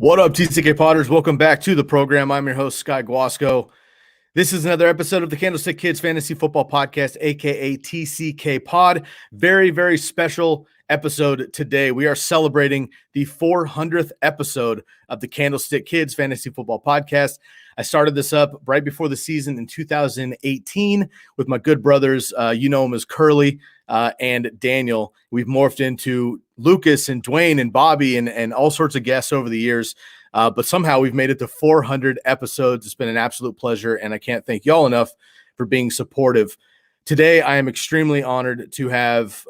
What up, TCK Potters? Welcome back to the program. I'm your host, Sky Guasco. This is another episode of the Candlestick Kids Fantasy Football Podcast, aka TCK Pod. Very, very special episode today. We are celebrating the 400th episode of the Candlestick Kids Fantasy Football Podcast. I started this up right before the season in 2018 with my good brothers. You know them as Curly and Daniel. We've morphed into Lucas and Dwayne and Bobby and all sorts of guests over the years. But somehow we've made it to 400 episodes. It's been an absolute pleasure, and I can't thank y'all enough for being supportive. Today, I am extremely honored to have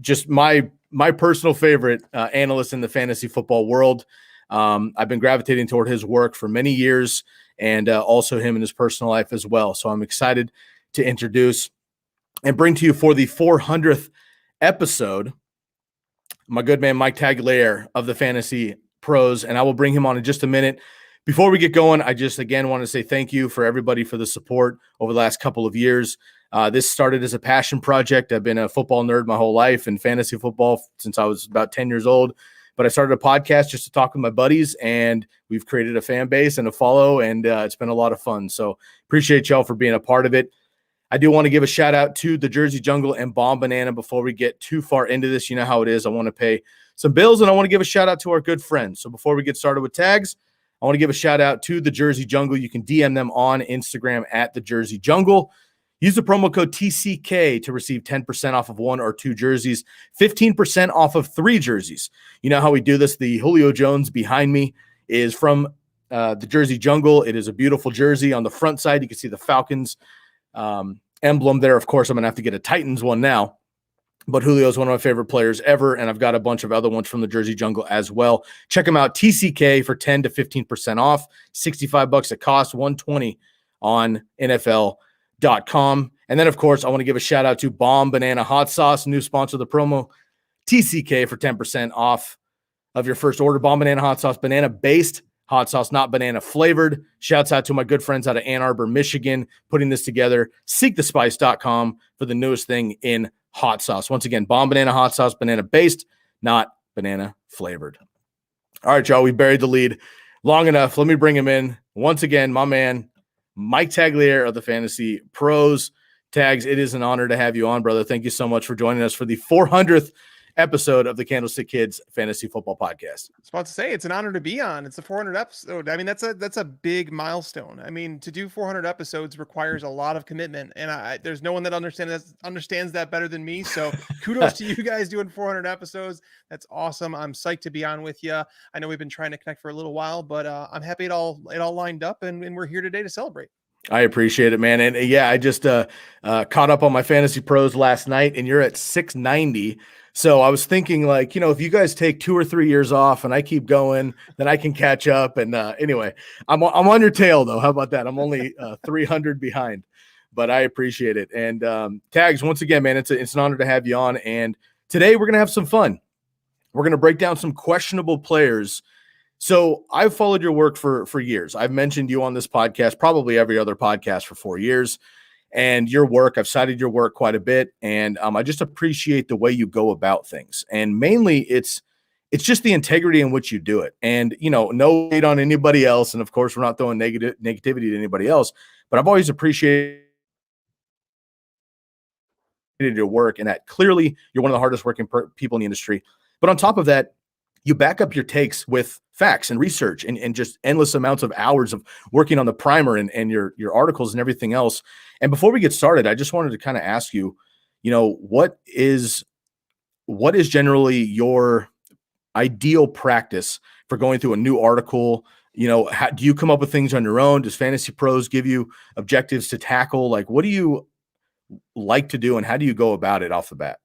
just my personal favorite analyst in the fantasy football world. I've been gravitating toward his work for many years, and also him in his personal life as well. So I'm excited to introduce and bring to you for the 400th episode my good man Mike Tagliere of the Fantasy Pros, and I will bring him on in just a minute. Before we get going, I just again want to say thank you for everybody for the support over the last couple of years. This started as a passion project. I've been a football nerd my whole life and fantasy football since I was about 10 years old. But I started a podcast just to talk with my buddies, and we've created a fan base and a follow, and it's been a lot of fun. So appreciate y'all for being a part of it. I do want to give a shout out to the Jersey Jungle and Bomb Banana before we get too far into this. You know how it is. I want to pay some bills, and I want to give a shout out to our good friends. So before we get started with tags, I want to give a shout out to the Jersey Jungle. You can DM them on Instagram at the Jersey Jungle. Use the promo code TCK to receive 10% off of 1 or 2 jerseys, 15% off of 3 jerseys. You know how we do this. The Julio Jones behind me is from the Jersey Jungle. It is a beautiful jersey. On the front side, you can see the Falcons emblem there. Of course, I'm going to have to get a Titans one now. But Julio is one of my favorite players ever, and I've got a bunch of other ones from the Jersey Jungle as well. Check them out, TCK, for 10 to 15% off, $65 at cost, $120 on NFL.com. And then, of course, I want to give a shout-out to Bomb Banana Hot Sauce, new sponsor of the promo, TCK, for 10% off of your first order. Bomb Banana Hot Sauce, banana-based hot sauce, not banana-flavored. Shouts out to my good friends out of Ann Arbor, Michigan, putting this together. SeekTheSpice.com for the newest thing in hot sauce. Once again, Bomb Banana Hot Sauce, banana-based, not banana-flavored. All right, y'all, we buried the lead long enough. Let me bring him in. Once again, my man, Mike Tagliere of the Fantasy Pros. Tags, it is an honor to have you on, brother. Thank you so much for joining us for the 400th episode of the Candlestick Kids Fantasy Football Podcast. I was about to say, it's an honor to be on. It's the 400 episode. I mean, that's a big milestone. I mean, to do 400 episodes requires a lot of commitment, and there's no one that understands that better than me. So kudos to you guys doing 400 episodes. That's awesome. I'm psyched to be on with you. I know we've been trying to connect for a little while, but I'm happy it all lined up, and we're here today to celebrate. I appreciate it, man. And yeah, I just caught up on my Fantasy Pros last night, and you're at 690. So I was thinking, like, you know, if you guys take 2 or 3 years off and I keep going, then I can catch up. And anyway, I'm on your tail, though. How about that? I'm only 300 behind, but I appreciate it. And Tags, once again, man, it's an honor to have you on. And today we're going to have some fun. We're going to break down some questionable players. So I've followed your work for years. I've mentioned you on this podcast, probably every other podcast, for 4 years. And your work, I've cited your work quite a bit, and I just appreciate the way you go about things. And mainly, it's just the integrity in which you do it. And, you know, no hate on anybody else. And, of course, we're not throwing negativity to anybody else. But I've always appreciated your work, and that clearly you're one of the hardest working people in the industry. But on top of that, you back up your takes with facts and research and just endless amounts of hours of working on the primer and your articles and everything else. And before we get started, I just wanted to kind of ask you, you know, what is generally your ideal practice for going through a new article? You know, do you come up with things on your own? Does Fantasy Pros give you objectives to tackle? Like, what do you like to do, and how do you go about it off the bat?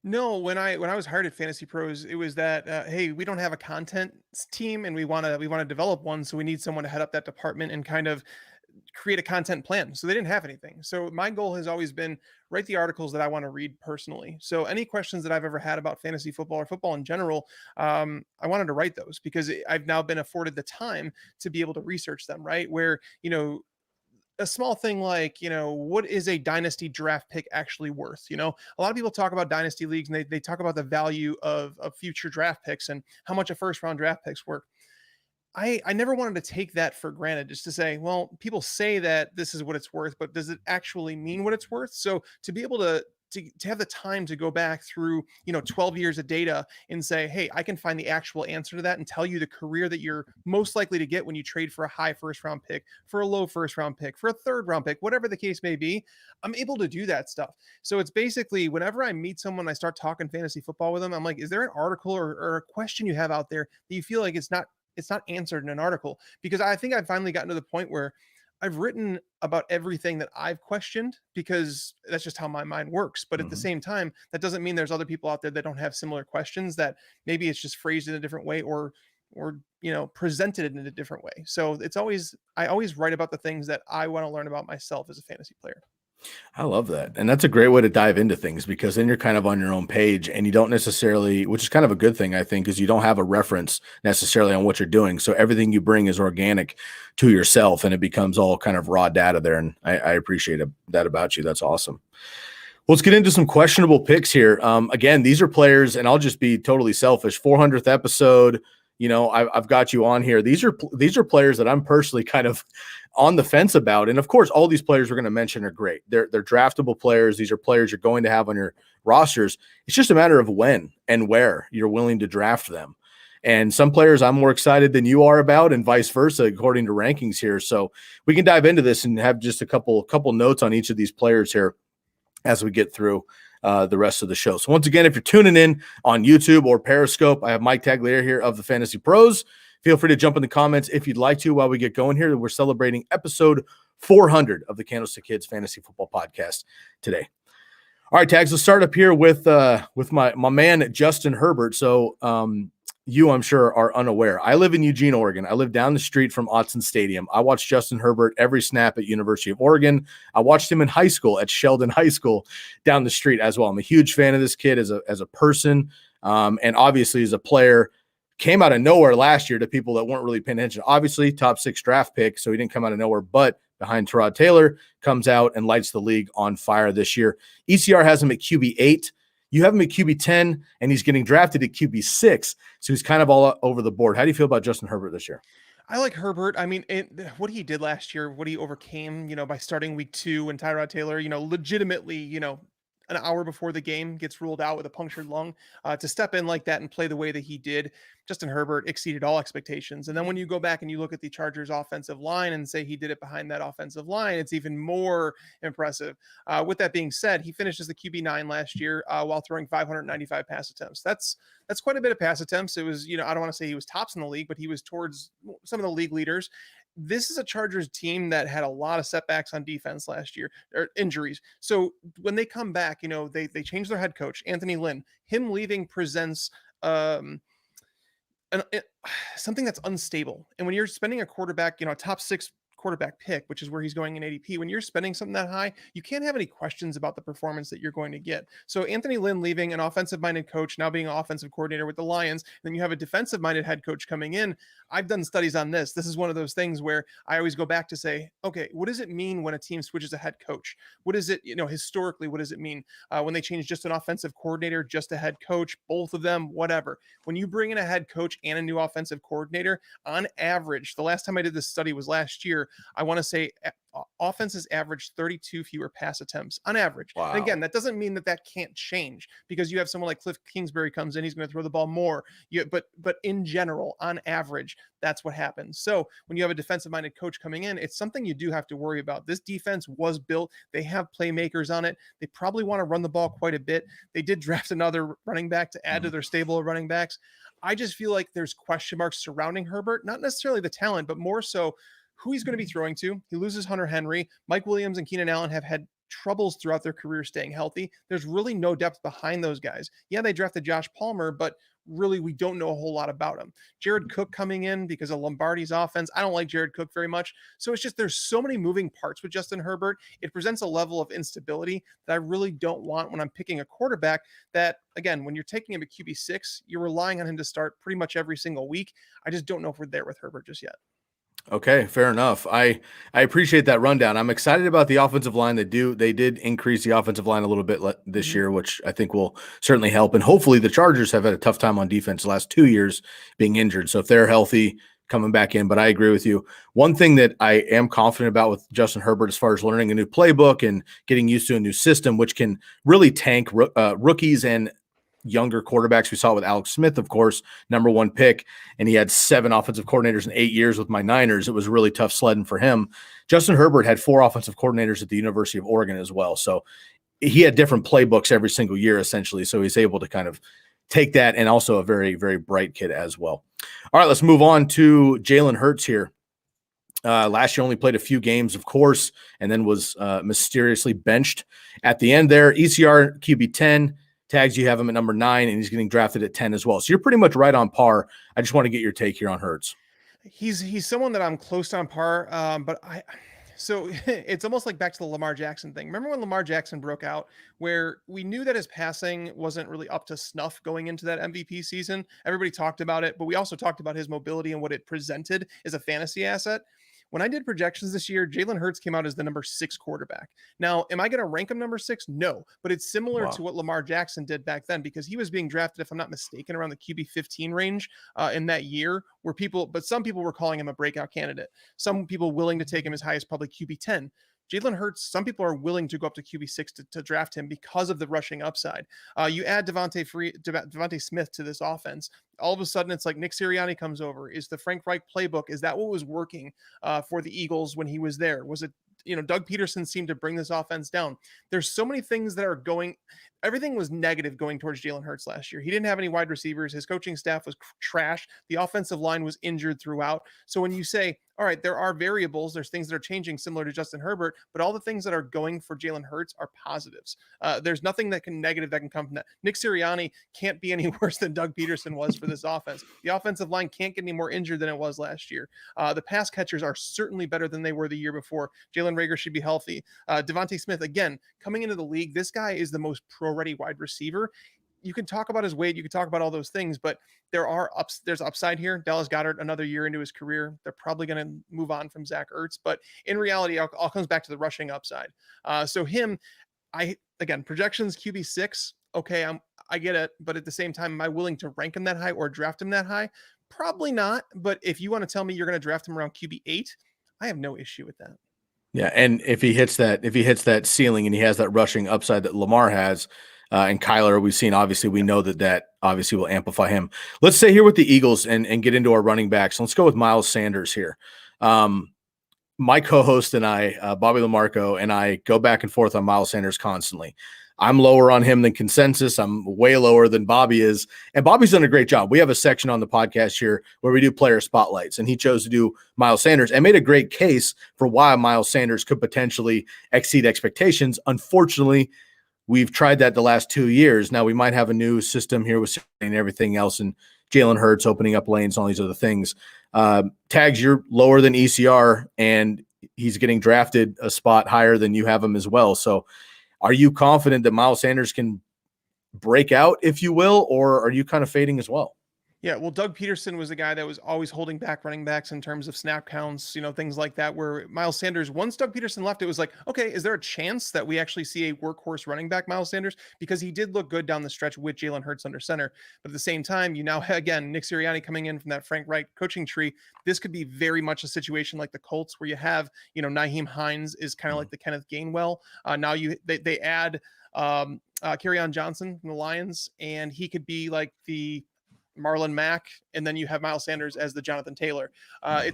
No, when I was hired at Fantasy Pros, it was that hey, we don't have a content team, and we want to develop one, so we need someone to head up that department and kind of create a content plan. So they didn't have anything. So my goal has always been write the articles that I want to read personally. So any questions that I've ever had about fantasy football or football in general, I wanted to write those because I've now been afforded the time to be able to research them. Right, where a small thing like, what is a dynasty draft pick actually worth? A lot of people talk about dynasty leagues and they talk about the value of future draft picks and how much a first round draft pick's worth. I never wanted to take that for granted, just to say, well, people say that this is what it's worth, but does it actually mean what it's worth? So to be able to have the time to go back through, 12 years of data and say, hey, I can find the actual answer to that and tell you the career that you're most likely to get when you trade for a high first round pick, for a low first round pick, for a third round pick, whatever the case may be. I'm able to do that stuff. So it's basically whenever I meet someone, I start talking fantasy football with them. I'm like, is there an article or a question you have out there that you feel like it's not answered in an article? Because I think I've finally gotten to the point where I've written about everything that I've questioned, because that's just how my mind works. But at the same time, that doesn't mean there's other people out there that don't have similar questions, that maybe it's just phrased in a different way or presented in a different way. So I always write about the things that I want to learn about myself as a fantasy player. I love that. And that's a great way to dive into things, because then you're kind of on your own page and you don't necessarily, which is kind of a good thing, I think, is you don't have a reference necessarily on what you're doing. So everything you bring is organic to yourself and it becomes all kind of raw data there. And I appreciate that about you. That's awesome. Well, let's get into some questionable picks here. Again, these are players, and I'll just be totally selfish. 400th episode, I've got you on here. These are players that I'm personally kind of on the fence about. And of course, all these players we're going to mention are great. They're draftable players. These are players you're going to have on your rosters. It's just a matter of when and where you're willing to draft them. And some players I'm more excited than you are about, and vice versa, according to rankings here. So we can dive into this and have just a couple notes on each of these players here as we get through the rest of the show. So once again, if you're tuning in on YouTube or Periscope, I have Mike Tagliere here of the Fantasy Pros. Feel free to jump in the comments if you'd like to while we get going here. We're celebrating episode 400 of the Candlestick Kids Fantasy Football Podcast today. All right, Tags, let's start up here with my man, Justin Herbert. So you, I'm sure, are unaware. I live in Eugene, Oregon. I live down the street from Autzen Stadium. I watched Justin Herbert every snap at University of Oregon. I watched him in high school at Sheldon High School down the street as well. I'm a huge fan of this kid as a person, and obviously as a player. Came out of nowhere last year to people that weren't really paying attention. Obviously, top 6 draft pick, so he didn't come out of nowhere, but behind Tyrod Taylor, comes out and lights the league on fire this year. ECR has him at QB 8. You have him at QB 10, and he's getting drafted at QB 6, so he's kind of all over the board. How do you feel about Justin Herbert this year? I like Herbert. I mean, what he did last year, what he overcame, by starting week 2 and Tyrod Taylor, legitimately, an hour before the game gets ruled out with a punctured lung, to step in like that and play the way that he did. Justin Herbert exceeded all expectations. And then when you go back and you look at the Chargers offensive line and say he did it behind that offensive line, it's even more impressive. With that being said, he finished as the QB9 last year while throwing 595 pass attempts. That's quite a bit of pass attempts. It was, I don't want to say he was tops in the league, but he was towards some of the league leaders. This is a Chargers team that had a lot of setbacks on defense last year, or injuries. So when they come back, they changed their head coach, Anthony Lynn. Him leaving presents something that's unstable. And when you're spending a quarterback, a top 6 quarterback pick, which is where he's going in ADP, when you're spending something that high, you can't have any questions about the performance that you're going to get. So Anthony Lynn leaving, an offensive-minded coach, now being an offensive coordinator with the Lions, then you have a defensive-minded head coach coming in. I've done studies on this. This is one of those things where I always go back to say, okay, what does it mean when a team switches a head coach? What is it, historically, what does it mean when they change just an offensive coordinator, just a head coach, both of them, whatever? When you bring in a head coach and a new offensive coordinator, on average, the last time I did this study was last year, I want to say offenses average 32 fewer pass attempts on average. Wow. And again, that doesn't mean that can't change, because you have someone like Cliff Kingsbury comes in, he's going to throw the ball more. But in general, on average, that's what happens. So when you have a defensive-minded coach coming in, it's something you do have to worry about. This defense was built. They have playmakers on it. They probably want to run the ball quite a bit. They did draft another running back to add to their stable of running backs. I just feel like there's question marks surrounding Herbert, not necessarily the talent, but more so who he's going to be throwing to. He loses Hunter Henry. Mike Williams and Keenan Allen have had troubles throughout their career staying healthy. There's really no depth behind those guys. Yeah, they drafted Josh Palmer, but really we don't know a whole lot about him. Jared Cook coming in because of Lombardi's offense. I don't like Jared Cook very much. So it's just there's so many moving parts with Justin Herbert. It presents a level of instability that I really don't want when I'm picking a quarterback that, again, when you're taking him at QB6, you're relying on him to start pretty much every single week. I just don't know if we're there with Herbert just yet. Okay, fair enough. I appreciate that rundown. I'm excited about the offensive line. They did increase the offensive line a little bit this year, which I think will certainly help. And hopefully the Chargers have had a tough time on defense the last 2 years being injured. So if they're healthy, coming back in. But I agree with you. One thing that I am confident about with Justin Herbert as far as learning a new playbook and getting used to a new system, which can really tank rookies and younger quarterbacks. We saw it with Alex Smith, of course, number 1 pick, and he had 7 offensive coordinators in 8 years with my Niners. It was really tough sledding for him. Justin Herbert had 4 offensive coordinators at the University of Oregon as well. So he had different playbooks every single year, essentially. So he's able to kind of take that, and also a very, very bright kid as well. All right, let's move on to Jalen Hurts here. Last year only played a few games, of course, and then was mysteriously benched at the end there. ECR QB 10. Tags, you have him at number 9, and he's getting drafted at 10 as well. So you're pretty much right on par. I just want to get your take here on Hurts. He's someone that I'm close to on par, but so it's almost like back to the Lamar Jackson thing. Remember when Lamar Jackson broke out, where we knew that his passing wasn't really up to snuff going into that MVP season? Everybody talked about it, but we also talked about his mobility and what it presented as a fantasy asset. When I did projections this year, Jalen Hurts came out as the number 6 quarterback. Now, am I going to rank him number 6? No, but it's similar to what Lamar Jackson did back then, because he was being drafted, if I'm not mistaken, around the QB 15 range in that year, but some people were calling him a breakout candidate. Some people willing to take him as high as probably QB 10. Jalen Hurts, some people are willing to go up to QB 6 to draft him because of the rushing upside. You add Devontae Smith to this offense, all of a sudden it's like Nick Sirianni comes over. Is the Frank Reich playbook, is that what was working for the Eagles when he was there? Was it, Doug Peterson seemed to bring this offense down. There's so many things that are everything was negative going towards Jalen Hurts last year. He didn't have any wide receivers. His coaching staff was trash. The offensive line was injured throughout. So when you say, all right, there are variables, there's things that are changing similar to Justin Herbert, but all the things that are going for Jalen Hurts are positives. There's nothing negative that can come from that. Nick Sirianni can't be any worse than Doug Peterson was for this offense. The offensive line can't get any more injured than it was last year. The pass catchers are certainly better than they were the year before. Jalen Reagor should be healthy. Devontae Smith, again, coming into the league, this guy is the most pro-ready wide receiver. You can talk about his weight, you can talk about all those things, but there's upside here. Dallas Goedert, another year into his career, they're probably going to move on from Zach Ertz, but in reality, it all comes back to the rushing upside. So him, projections QB 6. Okay, I get it, but at the same time, am I willing to rank him that high or draft him that high? Probably not. But if you want to tell me you're going to draft him around QB 8, I have no issue with that. Yeah, and if he hits that ceiling and he has that rushing upside that Lamar has, and Kyler, we know that obviously will amplify him. Let's stay here with the Eagles and get into our running backs. Let's go with Miles Sanders here. My co-host and I, Bobby Lamarco, and I go back and forth on Miles Sanders constantly. I'm lower on him than consensus. I'm way lower than Bobby is. And Bobby's done a great job. We have a section on the podcast here where we do player spotlights, and he chose to do Miles Sanders and made a great case for why Miles Sanders could potentially exceed expectations. Unfortunately, we've tried that the last 2 years. Now we might have a new system here with and everything else, and Jalen Hurts opening up lanes and all these other things. Tags, you're lower than ECR, and he's getting drafted a spot higher than you have him as well. So are you confident that Miles Sanders can break out, if you will, or are you kind of fading as well? Yeah, well, Doug Peterson was the guy that was always holding back running backs in terms of snap counts, things like that, where Miles Sanders, once Doug Peterson left, it was like, okay, is there a chance that we actually see a workhorse running back, Miles Sanders? Because he did look good down the stretch with Jalen Hurts under center. But at the same time, again, Nick Sirianni coming in from that Frank Reich coaching tree, this could be very much a situation like the Colts where you have, Nyheim Hines is kind of like the Kenneth Gainwell. Now they add Kerryon Johnson from the Lions, and he could be like the Marlon Mack, and then you have Miles Sanders as the Jonathan Taylor.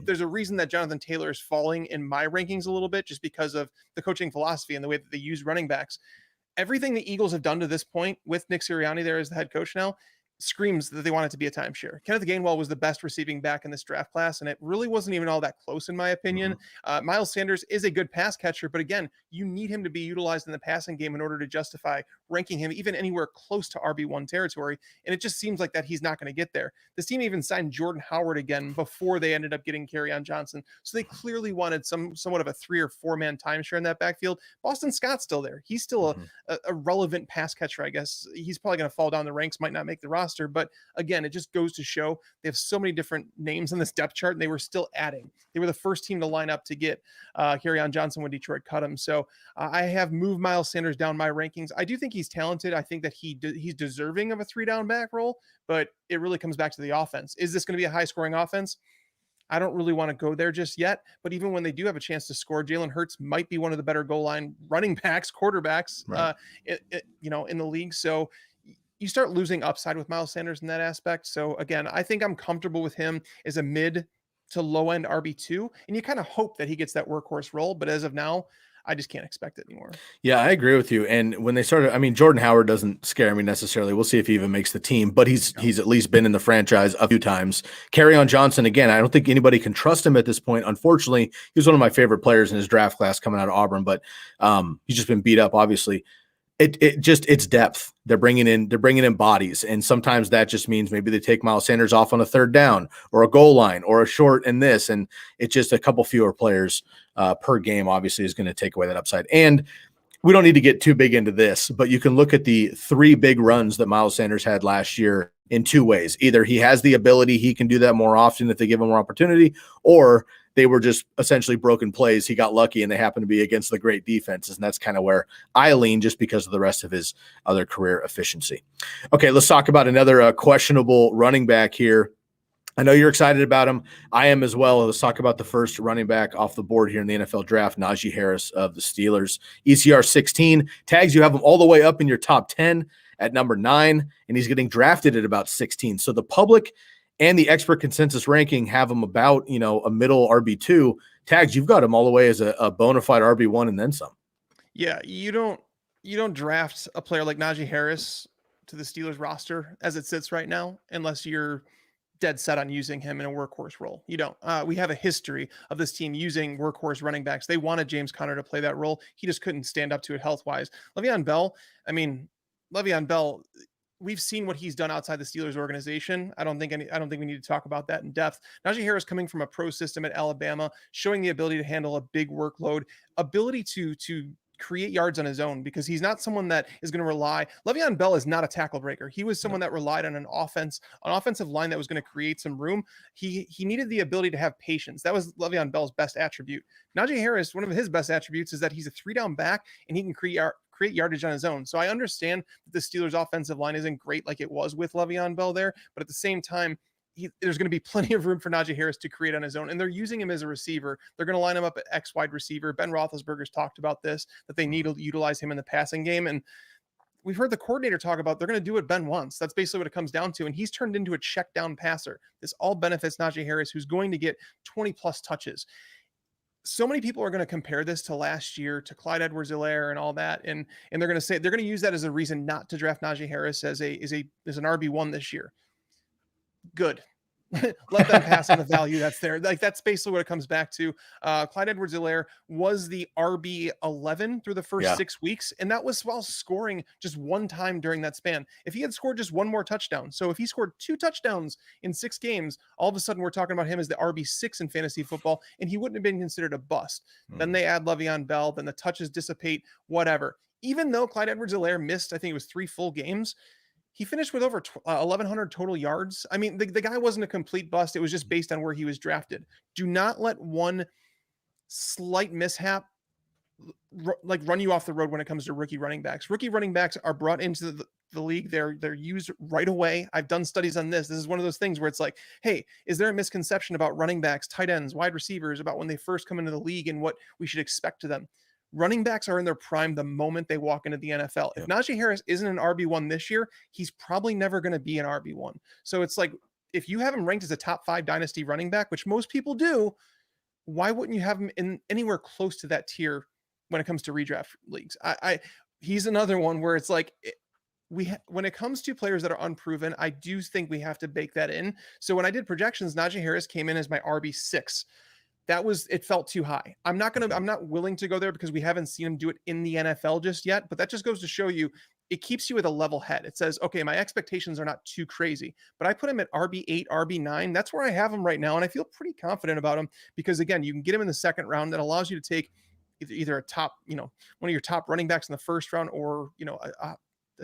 There's a reason that Jonathan Taylor is falling in my rankings a little bit, just because of the coaching philosophy and the way that they use running backs. Everything the Eagles have done to this point with Nick Sirianni there as the head coach now screams that they want it to be a timeshare. Kenneth Gainwell was the best receiving back in this draft class, and it really wasn't even all that close in my opinion. Miles Sanders is a good pass catcher, but again, you need him to be utilized in the passing game in order to justify ranking him even anywhere close to RB1 territory, and it just seems like that he's not going to get there. This team even signed Jordan Howard again before they ended up getting Kerryon Johnson, so they clearly wanted somewhat of a 3 or 4 man timeshare in that backfield. Boston Scott's still there. He's still a relevant pass catcher, I guess. He's probably going to fall down the ranks, might not make the roster. But again, it just goes to show they have so many different names on this depth chart, and they were still adding. They were the first team to line up to get Kerryon Johnson when Detroit cut him. So I have moved Miles Sanders down my rankings. I do think he's talented. I think that he's deserving of a 3-down back role, but it really comes back to the offense. Is this going to be a high-scoring offense? I don't really want to go there just yet. But even when they do have a chance to score, Jalen Hurts might be one of the better goal line running backs, quarterbacks, Right. in the league. So you start losing upside with Miles Sanders in that aspect. So again, I think I'm comfortable with him as a mid to low end RB2, and you kind of hope that he gets that workhorse role. But as of now, I just can't expect it anymore. Yeah, I agree with you. And when they started, I mean, Jordan Howard doesn't scare me necessarily. We'll see if he even makes the team, but he's at least been in the franchise a few times. Kerryon Johnson, again, I don't think anybody can trust him at this point. Unfortunately, he was one of my favorite players in his draft class coming out of Auburn, but he's just been beat up, obviously. It's depth. They're bringing in bodies, and sometimes that just means maybe they take Miles Sanders off on a third down or a goal line or a short in this, and it's just a couple fewer players per game. Obviously, is going to take away that upside. And we don't need to get too big into this, but you can look at the 3 big runs that Miles Sanders had last year in 2 ways. Either he has the ability, he can do that more often if they give him more opportunity, or they were just essentially broken plays. He got lucky and they happened to be against the great defenses. And that's kind of where I lean just because of the rest of his other career efficiency. Okay, let's talk about another questionable running back here. I know you're excited about him. I am as well. Let's talk about the first running back off the board here in the NFL draft, Najee Harris of the Steelers. ECR 16. Tags, you have him all the way up in your top 10 at number 9, and he's getting drafted at about 16. So the public and the expert consensus ranking have him about, a middle RB2. Tags, you've got him all the way as a bona fide RB1 and then some. Yeah, you don't draft a player like Najee Harris to the Steelers roster as it sits right now unless you're dead set on using him in a workhorse role. You don't. We have a history of this team using workhorse running backs. They wanted James Conner to play that role. He just couldn't stand up to it health-wise. Le'Veon Bell, we've seen what he's done outside the Steelers organization. I don't think we need to talk about that in depth. Najee Harris coming from a pro system at Alabama, showing the ability to handle a big workload, ability to create yards on his own, because he's not someone that is going to rely. Le'Veon Bell is not a tackle breaker. He was someone that relied on an offensive line that was going to create some room. He needed the ability to have patience. That was Le'Veon Bell's best attribute. Najee Harris, one of his best attributes is that he's a 3-down back and he can create yardage on his own. So I understand that the Steelers offensive line isn't great like it was with Le'Veon Bell there, but at the same time, there's going to be plenty of room for Najee Harris to create on his own. And they're using him as a receiver. They're going to line him up at X wide receiver. Ben Roethlisberger's talked about this, that they need to utilize him in the passing game. And we've heard the coordinator talk about they're going to do what Ben wants. That's basically what it comes down to. And he's turned into a check down passer. This all benefits Najee Harris, who's going to get 20 plus touches. So many people are going to compare this to last year, to Clyde Edwards-Helaire and all that. And they're going to say, they're going to use that as a reason not to draft Najee Harris as an RB1 this year. Good. Let them pass on the value that's there. Like, that's basically what it comes back to. Clyde Edwards-Helaire was the RB11 through the first 6 weeks, and that was while scoring just one time during that span. If he had scored just one more touchdown, so if he scored 2 touchdowns in 6 games, all of a sudden we're talking about him as the RB6 in fantasy football, and he wouldn't have been considered a bust. Then they add Le'Veon Bell, then the touches dissipate, whatever. Even though Clyde Edwards-Helaire missed, I think it was 3 full games, he finished with over 1,100 total yards. I mean, the guy wasn't a complete bust. It was just based on where he was drafted. Do not let one slight mishap run you off the road when it comes to rookie running backs. Rookie running backs are brought into the league. They're used right away. I've done studies on this. This is one of those things where it's like, hey, is there a misconception about running backs, tight ends, wide receivers, about when they first come into the league and what we should expect to them? Running backs are in their prime the moment they walk into the NFL. If Najee Harris isn't an RB1 this year, he's probably never going to be an RB1. So it's like, if you have him ranked as a top 5 dynasty running back, which most people do, why wouldn't you have him in anywhere close to that tier when it comes to redraft leagues? He's another one where it's like, when it comes to players that are unproven, I do think we have to bake that in. So when I did projections, Najee Harris came in as my RB6. It felt too high. I'm not willing to go there because we haven't seen him do it in the NFL just yet, but that just goes to show you, it keeps you with a level head. It says, okay, my expectations are not too crazy, but I put him at RB8, RB9. That's where I have him right now. And I feel pretty confident about him because, again, you can get him in the second round. That allows you to take either a top, one of your top running backs in the first round, or,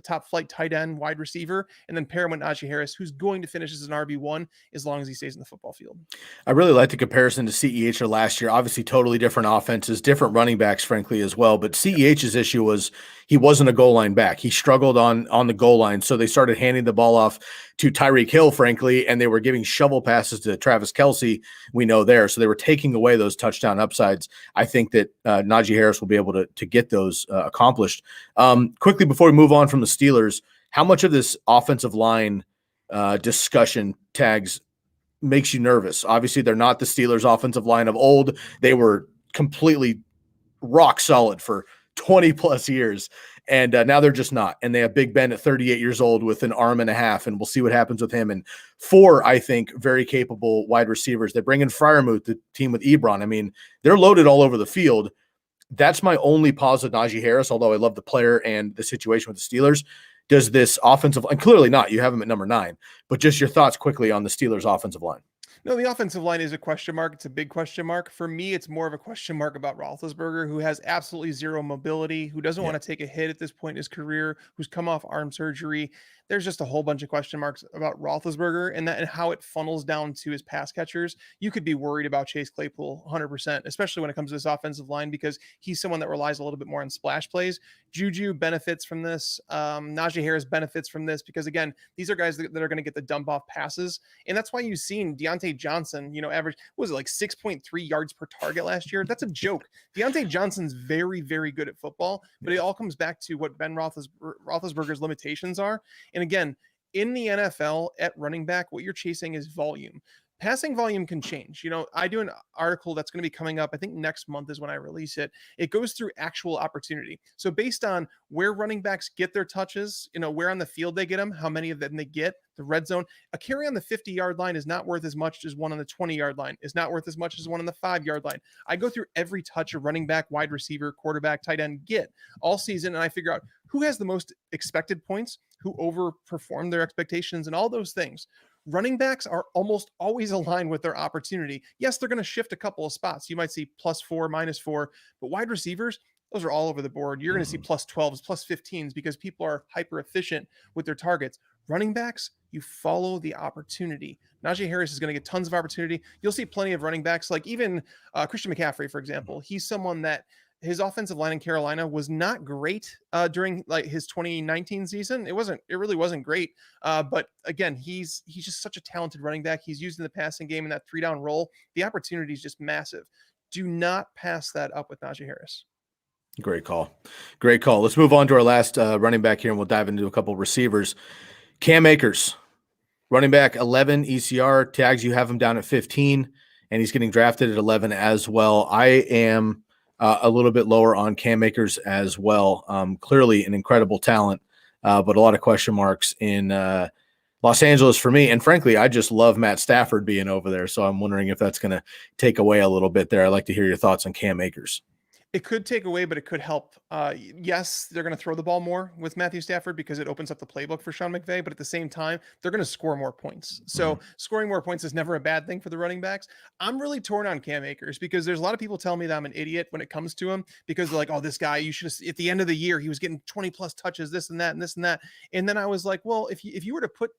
top flight tight end, wide receiver, and then pair him with Najee Harris, who's going to finish as an RB1 as long as he stays in the football field. I really like the comparison to CEH of last year. Obviously, totally different offenses, different running backs, frankly, as well. But CEH's issue was he wasn't a goal line back. He struggled on the goal line. So they started handing the ball off to Tyreek Hill, frankly, and they were giving shovel passes to Travis Kelce, we know there. So they were taking away those touchdown upsides. I think that Najee Harris will be able to get those accomplished. Quickly, before we move on from the Steelers, how much of this offensive line discussion, Tags, makes you nervous? Obviously, they're not the Steelers' offensive line of old. They were completely rock solid for 20 plus years. And now they're just not. And they have Big Ben at 38 years old with an arm and a half. And we'll see what happens with him. And 4, I think, very capable wide receivers. They bring in Freiermuth, the team with Ebron. I mean, they're loaded all over the field. That's my only pause with Najee Harris, although I love the player and the situation with the Steelers. Does this offensive line, clearly not, you have him at number 9, but just your thoughts quickly on the Steelers offensive line. No, the offensive line is a question mark. It's a big question mark. For me, it's more of a question mark about Roethlisberger, who has absolutely zero mobility, who doesn't want to take a hit at this point in his career, who's come off arm surgery. There's just a whole bunch of question marks about Roethlisberger and how it funnels down to his pass catchers. You could be worried about Chase Claypool 100%, especially when it comes to this offensive line, because he's someone that relies a little bit more on splash plays. Juju benefits from this. Najee Harris benefits from this because, again, these are guys that are going to get the dump off passes. And that's why you've seen Deontay Johnson, average, what was it, like 6.3 yards per target last year? That's a joke. Deontay Johnson's very, very good at football, but it all comes back to what Ben Roethlisberger's limitations are. And again, in the NFL at running back, what you're chasing is volume. Passing volume can change. I do an article that's going to be coming up, I think next month is when I release it. It goes through actual opportunity. So based on where running backs get their touches, where on the field they get them, how many of them they get, the red zone, a carry on the 50-yard line is not worth as much as one on the 20-yard line, is not worth as much as one on the 5-yard line. I go through every touch a running back, wide receiver, quarterback, tight end get all season, and I figure out who has the most expected points, who overperformed their expectations, and all those things. Running backs are almost always aligned with their opportunity. Yes, they're going to shift a couple of spots. You might see +4, -4, but wide receivers, those are all over the board. You're going to see +12s, +15s because people are hyper efficient with their targets. Running backs, you follow the opportunity. Najee Harris is going to get tons of opportunity. You'll see plenty of running backs, like even Christian McCaffrey, for example. He's someone that his offensive line in Carolina was not great during like his 2019 season. It really wasn't great. But again, he's just such a talented running back. He's used in the passing game in that 3-down role. The opportunity is just massive. Do not pass that up with Najee Harris. Great call. Let's move on to our last running back here, and we'll dive into a couple of receivers. Cam Akers, running back 11 ECR. Tags, you have him down at 15, and he's getting drafted at 11 as well. I am a little bit lower on Cam Akers as well. Clearly an incredible talent, but a lot of question marks in Los Angeles for me. And frankly, I just love Matt Stafford being over there. So I'm wondering if that's going to take away a little bit there. I'd like to hear your thoughts on Cam Akers. It could take away, but it could help. Yes, they're going to throw the ball more with Matthew Stafford because it opens up the playbook for Sean McVay, but at the same time, they're going to score more points. So scoring more points is never a bad thing for the running backs. I'm really torn on Cam Akers because there's a lot of people telling me that I'm an idiot when it comes to him because they're like, oh, this guy, you should have, at the end of the year, he was getting 20 plus touches, this and that, and this and that. And then I was like, well, if you were to put,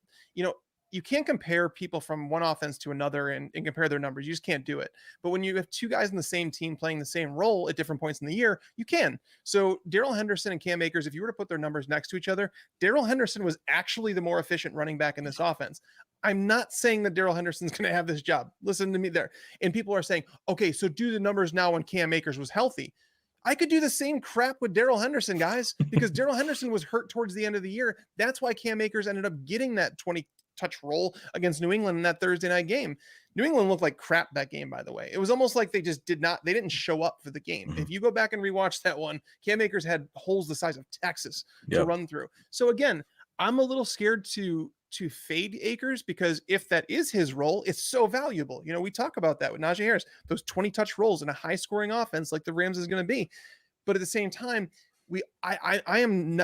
you can't compare people from one offense to another and compare their numbers. You just can't do it. But when you have two guys in the same team playing the same role at different points in the year, you can. So Darrell Henderson and Cam Akers, if you were to put their numbers next to each other, Darrell Henderson was actually the more efficient running back in this offense. I'm not saying that Darrell Henderson's going to have this job. Listen to me there. And people are saying, okay, so do the numbers now when Cam Akers was healthy. I could do the same crap with Darrell Henderson, guys, because Darrell Henderson was hurt towards the end of the year. That's why Cam Akers ended up getting that 20 touch roll against New England in that Thursday night game. New England looked like crap that game, by the way. It was almost like they didn't show up for the game. If you go back and rewatch that one, Cam Akers had holes the size of Texas to run through. So again, I'm a little scared to fade Akers because if that is his role, it's so valuable. We talk about that with Najee Harris, those 20 touch rolls in a high scoring offense like the Rams is going to be. But at the same time, I'm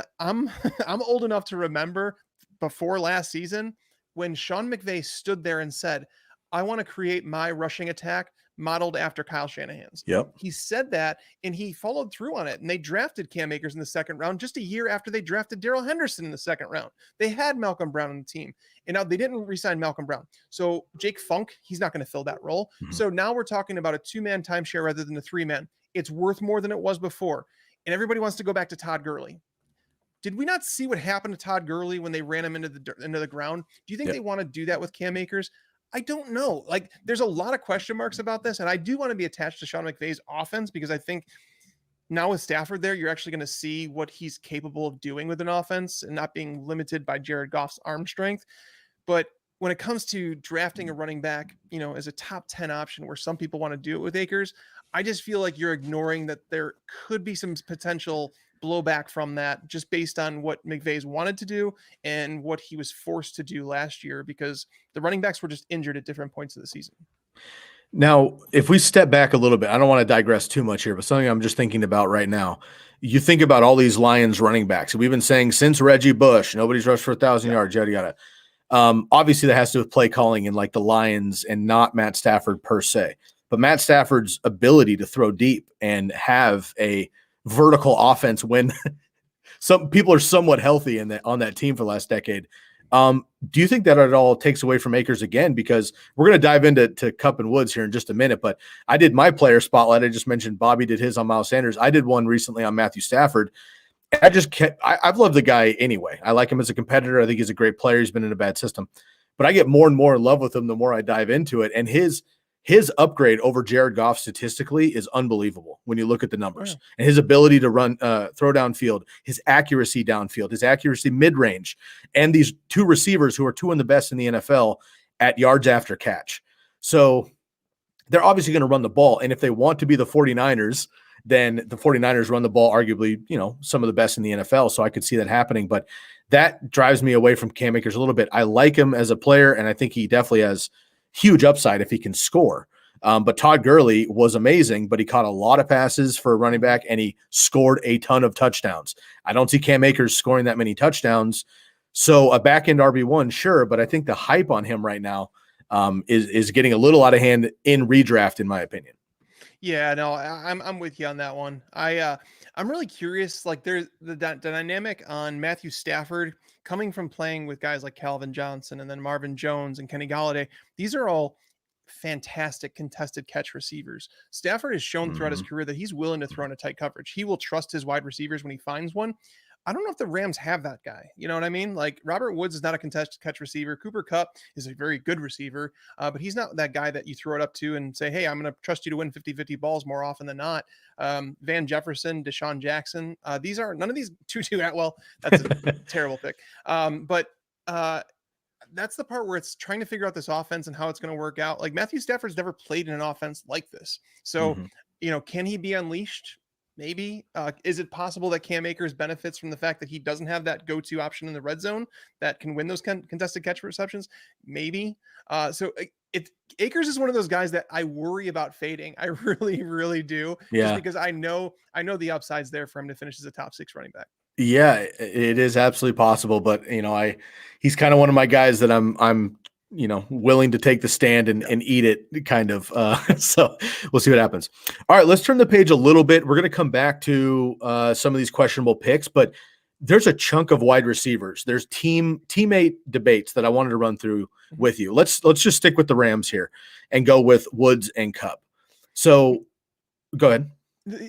old enough to remember before last season when Sean McVay stood there and said, I want to create my rushing attack modeled after Kyle Shanahan's. Yep. He said that, and he followed through on it. And they drafted Cam Akers in the second round just a year after they drafted Darrell Henderson in the second round. They had Malcolm Brown on the team, and now they didn't re-sign Malcolm Brown. So Jake Funk, he's not going to fill that role. So now we're talking about a 2-man timeshare rather than a 3-man. It's worth more than it was before. And everybody wants to go back to Todd Gurley. Did we not see what happened to Todd Gurley when they ran him into the ground? Do you think they want to do that with Cam Akers? I don't know. Like, there's a lot of question marks about this, and I do want to be attached to Sean McVay's offense because I think now with Stafford there, you're actually going to see what he's capable of doing with an offense and not being limited by Jared Goff's arm strength. But when it comes to drafting a running back, as a top 10 option where some people want to do it with Akers, I just feel like you're ignoring that there could be some potential blowback from that just based on what McVay's wanted to do and what he was forced to do last year because the running backs were just injured at different points of the season. Now, if we step back a little bit, I don't want to digress too much here, but something I'm just thinking about right now. You think about all these Lions running backs. We've been saying since Reggie Bush, nobody's rushed for 1,000 yards, yada, yada. Obviously, that has to do with play calling in like the Lions and not Matt Stafford per se. But Matt Stafford's ability to throw deep and have a vertical offense when some people are somewhat healthy on that team for the last decade. Do you think that at all takes away from Akers again? Because we're going to dive into Kupp and Woods here in just a minute, but I did my player spotlight. I just mentioned Bobby did his on Miles Sanders. I did one recently on Matthew Stafford. I've loved the guy anyway. I like him as a competitor. I think he's a great player. He's been in a bad system, but I get more and more in love with him the more I dive into it. And his upgrade over Jared Goff statistically is unbelievable when you look at the numbers and his ability to run, throw downfield, his accuracy downfield, his accuracy mid-range, and these two receivers who are two of the best in the NFL at yards after catch. So they're obviously going to run the ball. And if they want to be the 49ers, then the 49ers run the ball arguably, some of the best in the NFL. So I could see that happening, but that drives me away from Cam Akers a little bit. I like him as a player, and I think he definitely has huge upside if he can score. But Todd Gurley was amazing, but he caught a lot of passes for a running back, and he scored a ton of touchdowns. I don't see Cam Akers scoring that many touchdowns. So a back-end RB1, sure, but I think the hype on him right now is getting a little out of hand in redraft, in my opinion. Yeah, no, I'm with you on that one. I'm really curious. Like, there's the dynamic on Matthew Stafford coming from playing with guys like Calvin Johnson and then Marvin Jones and Kenny Golladay. These are all fantastic contested catch receivers. Stafford has shown throughout his career that he's willing to throw into tight coverage. He will trust his wide receivers when he finds one. I don't know if the Rams have that guy. You know what I mean? Like, Robert Woods is not a contested catch receiver. Cooper Kupp is a very good receiver, but he's not that guy that you throw it up to and say, hey, I'm going to trust you to win 50-50 balls more often than not. Van Jefferson, Deshaun Jackson. None of these Tutu Atwell. That's a terrible pick. But that's the part where it's trying to figure out this offense and how it's going to work out. Like, Matthew Stafford's never played in an offense like this. So, can he be unleashed? Maybe. Is it possible that Cam Akers benefits from the fact that he doesn't have that go-to option in the red zone that can win those contested catch receptions? Maybe. Akers is one of those guys that I worry about fading. I really, really do. Yeah. Just because I know the upside's there for him to finish as a top 6 running back. Yeah, it is absolutely possible, but he's kind of one of my guys that I'm willing to take the stand and eat it kind of. So we'll see what happens. All right, let's turn the page a little bit. We're going to come back to some of these questionable picks, but there's a chunk of wide receivers. There's teammate debates that I wanted to run through with you. Let's just stick with the Rams here and go with Woods and Kupp. So go ahead.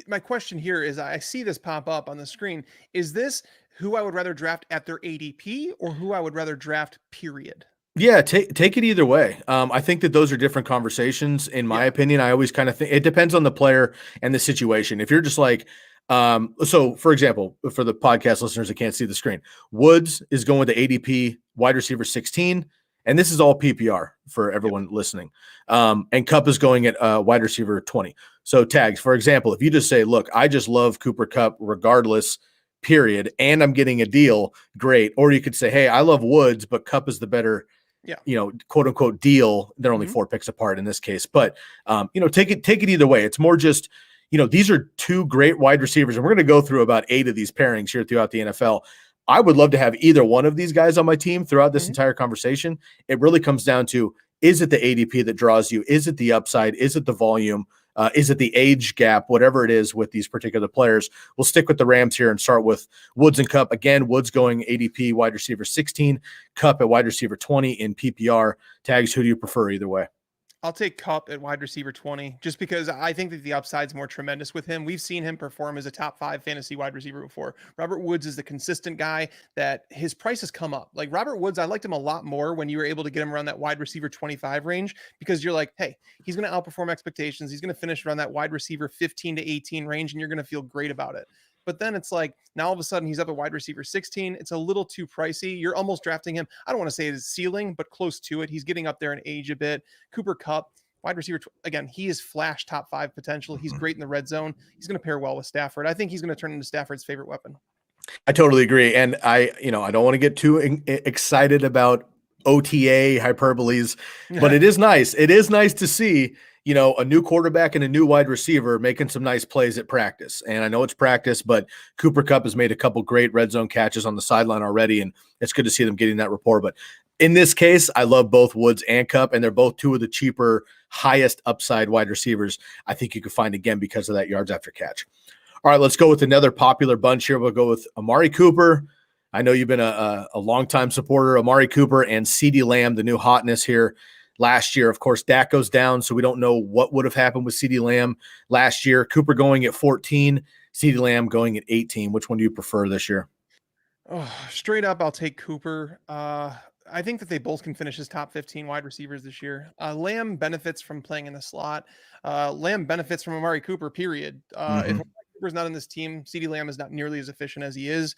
My question here is, I see this pop up on the screen. Is this who I would rather draft at their ADP or who I would rather draft, period? Yeah, take it either way. I think that those are different conversations. In my opinion, I always kind of think it depends on the player and the situation. If you're just like, so for example, for the podcast listeners that can't see the screen, Woods is going with the ADP wide receiver 16, and this is all PPR for everyone listening. And Kupp is going at wide receiver 20. So tags, for example, if you just say, look, I just love Cooper Kupp regardless, period, and I'm getting a deal, great. Or you could say, hey, I love Woods, but Kupp is the better, quote unquote deal. They're only 4 picks apart in this case, but take it either way. It's more just, these are two great wide receivers, and we're going to go through about 8 of these pairings here throughout the NFL. I would love to have either one of these guys on my team throughout this entire conversation. It really comes down to, Is it the ADP that draws you? Is it the upside? Is it the volume? Is it the age gap? Whatever it is with these particular players, we'll stick with the Rams here and start with Woods and Kupp. Again, Woods going ADP wide receiver 16, Kupp at wide receiver 20 in PPR. Tags, who do you prefer either way? I'll take Kupp at wide receiver 20, just because I think that the upside's more tremendous with him. We've seen him perform as a top 5 fantasy wide receiver before. Robert Woods is the consistent guy that his price has come up. Like Robert Woods, I liked him a lot more when you were able to get him around that wide receiver 25 range, because you're like, hey, he's going to outperform expectations. He's going to finish around that wide receiver 15 to 18 range, and you're going to feel great about it. But then it's like, now all of a sudden he's up at wide receiver 16. It's a little too pricey. You're almost drafting him. I don't want to say his ceiling, but close to it. He's getting up there in age a bit. Cooper Kupp, wide receiver, again, he is flash top 5 potential. He's great in the red zone. He's going to pair well with Stafford. I think he's going to turn into Stafford's favorite weapon. I totally agree. And I don't want to get too excited about OTA hyperboles, but it is nice. It is nice to see, a new quarterback and a new wide receiver making some nice plays at practice. And I know it's practice, but Cooper Kupp has made a couple great red zone catches on the sideline already, and it's good to see them getting that rapport. But in this case, I love both Woods and Kupp, and they're both two of the cheaper, highest upside wide receivers I think you could find, again, because of that yards after catch. All right, let's go with another popular bunch here. We'll go with Amari Cooper. I know you've been a longtime supporter. Amari Cooper and CeeDee Lamb, the new hotness here last year. Of course, Dak goes down, so we don't know what would have happened with CeeDee Lamb last year. Cooper going at 14, CeeDee Lamb going at 18. Which one do you prefer this year? Oh, straight up, I'll take Cooper. I think that they both can finish as top 15 wide receivers this year. Lamb benefits from playing in the slot. Lamb benefits from Amari Cooper, period. If Amari Cooper's not in this team, CeeDee Lamb is not nearly as efficient as he is.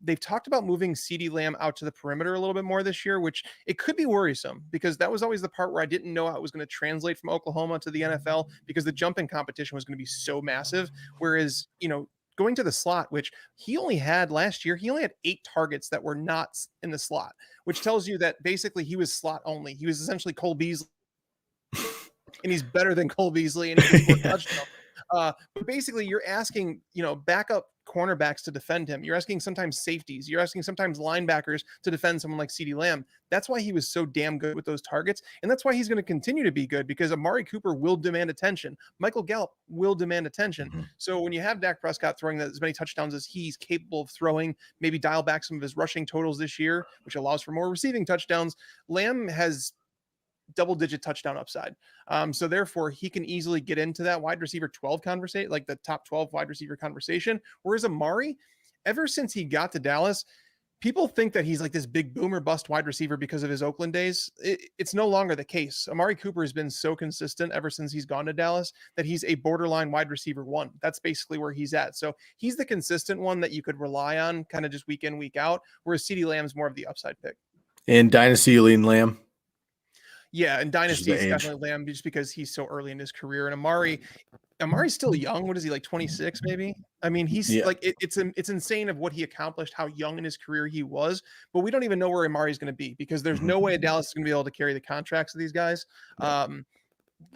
They've talked about moving CeeDee Lamb out to the perimeter a little bit more this year, which it could be worrisome, because that was always the part where I didn't know how it was going to translate from Oklahoma to the NFL, because the jumping competition was going to be so massive. Whereas, going to the slot, which he only had last year, he only had 8 targets that were not in the slot, which tells you that basically he was slot only. He was essentially Cole Beasley, and he's better than Cole Beasley, and he can score touchdowns. But basically, you're asking, backup cornerbacks to defend him. You're asking sometimes safeties. You're asking sometimes linebackers to defend someone like CeeDee Lamb. That's why he was so damn good with those targets. And that's why he's going to continue to be good, because Amari Cooper will demand attention. Michael Gallup will demand attention. So when you have Dak Prescott throwing as many touchdowns as he's capable of throwing, maybe dial back some of his rushing totals this year, which allows for more receiving touchdowns, Lamb has double-digit touchdown upside. So therefore, he can easily get into that wide receiver 12 conversation, like the top 12 wide receiver conversation. Whereas Amari, ever since he got to Dallas, people think that he's like this big boomer bust wide receiver because of his Oakland days. It's no longer the case. Amari Cooper has been so consistent ever since he's gone to Dallas that he's a borderline wide receiver 1. That's basically where he's at. So he's the consistent one that you could rely on kind of just week in, week out, whereas CeeDee Lamb's more of the upside pick. In Dynasty, you lean Lamb? Yeah, and Dynasty is definitely Lamb, just because he's so early in his career. And Amari's still young. What is he, like 26 maybe? I mean, he's like, it's insane of what he accomplished, how young in his career he was. But we don't even know where Amari's going to be, because there's no way Dallas is going to be able to carry the contracts of these guys.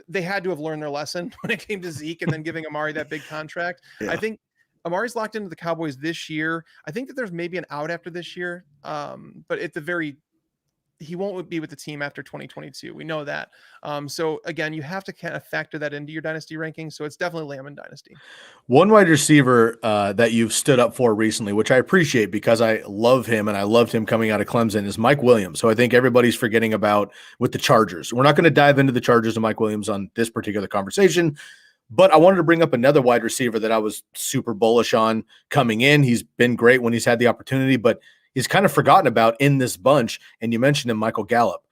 They had to have learned their lesson when it came to Zeke and then giving Amari that big contract. I think Amari's locked into the Cowboys this year. I think that there's maybe an out after this year, but at the very he won't be with the team after 2022. We know that. So again, you have to kind of factor that into your dynasty ranking. So it's definitely Lamb in dynasty. One wide receiver that you've stood up for recently, which I appreciate because I love him and I loved him coming out of Clemson, is Mike Williams. So I think everybody's forgetting about with the Chargers. We're not going to dive into the Chargers and Mike Williams on this particular conversation, but I wanted to bring up another wide receiver that I was super bullish on coming in. He's been great when he's had the opportunity, but he's kind of forgotten about in this bunch. And you mentioned him, Michael Gallup.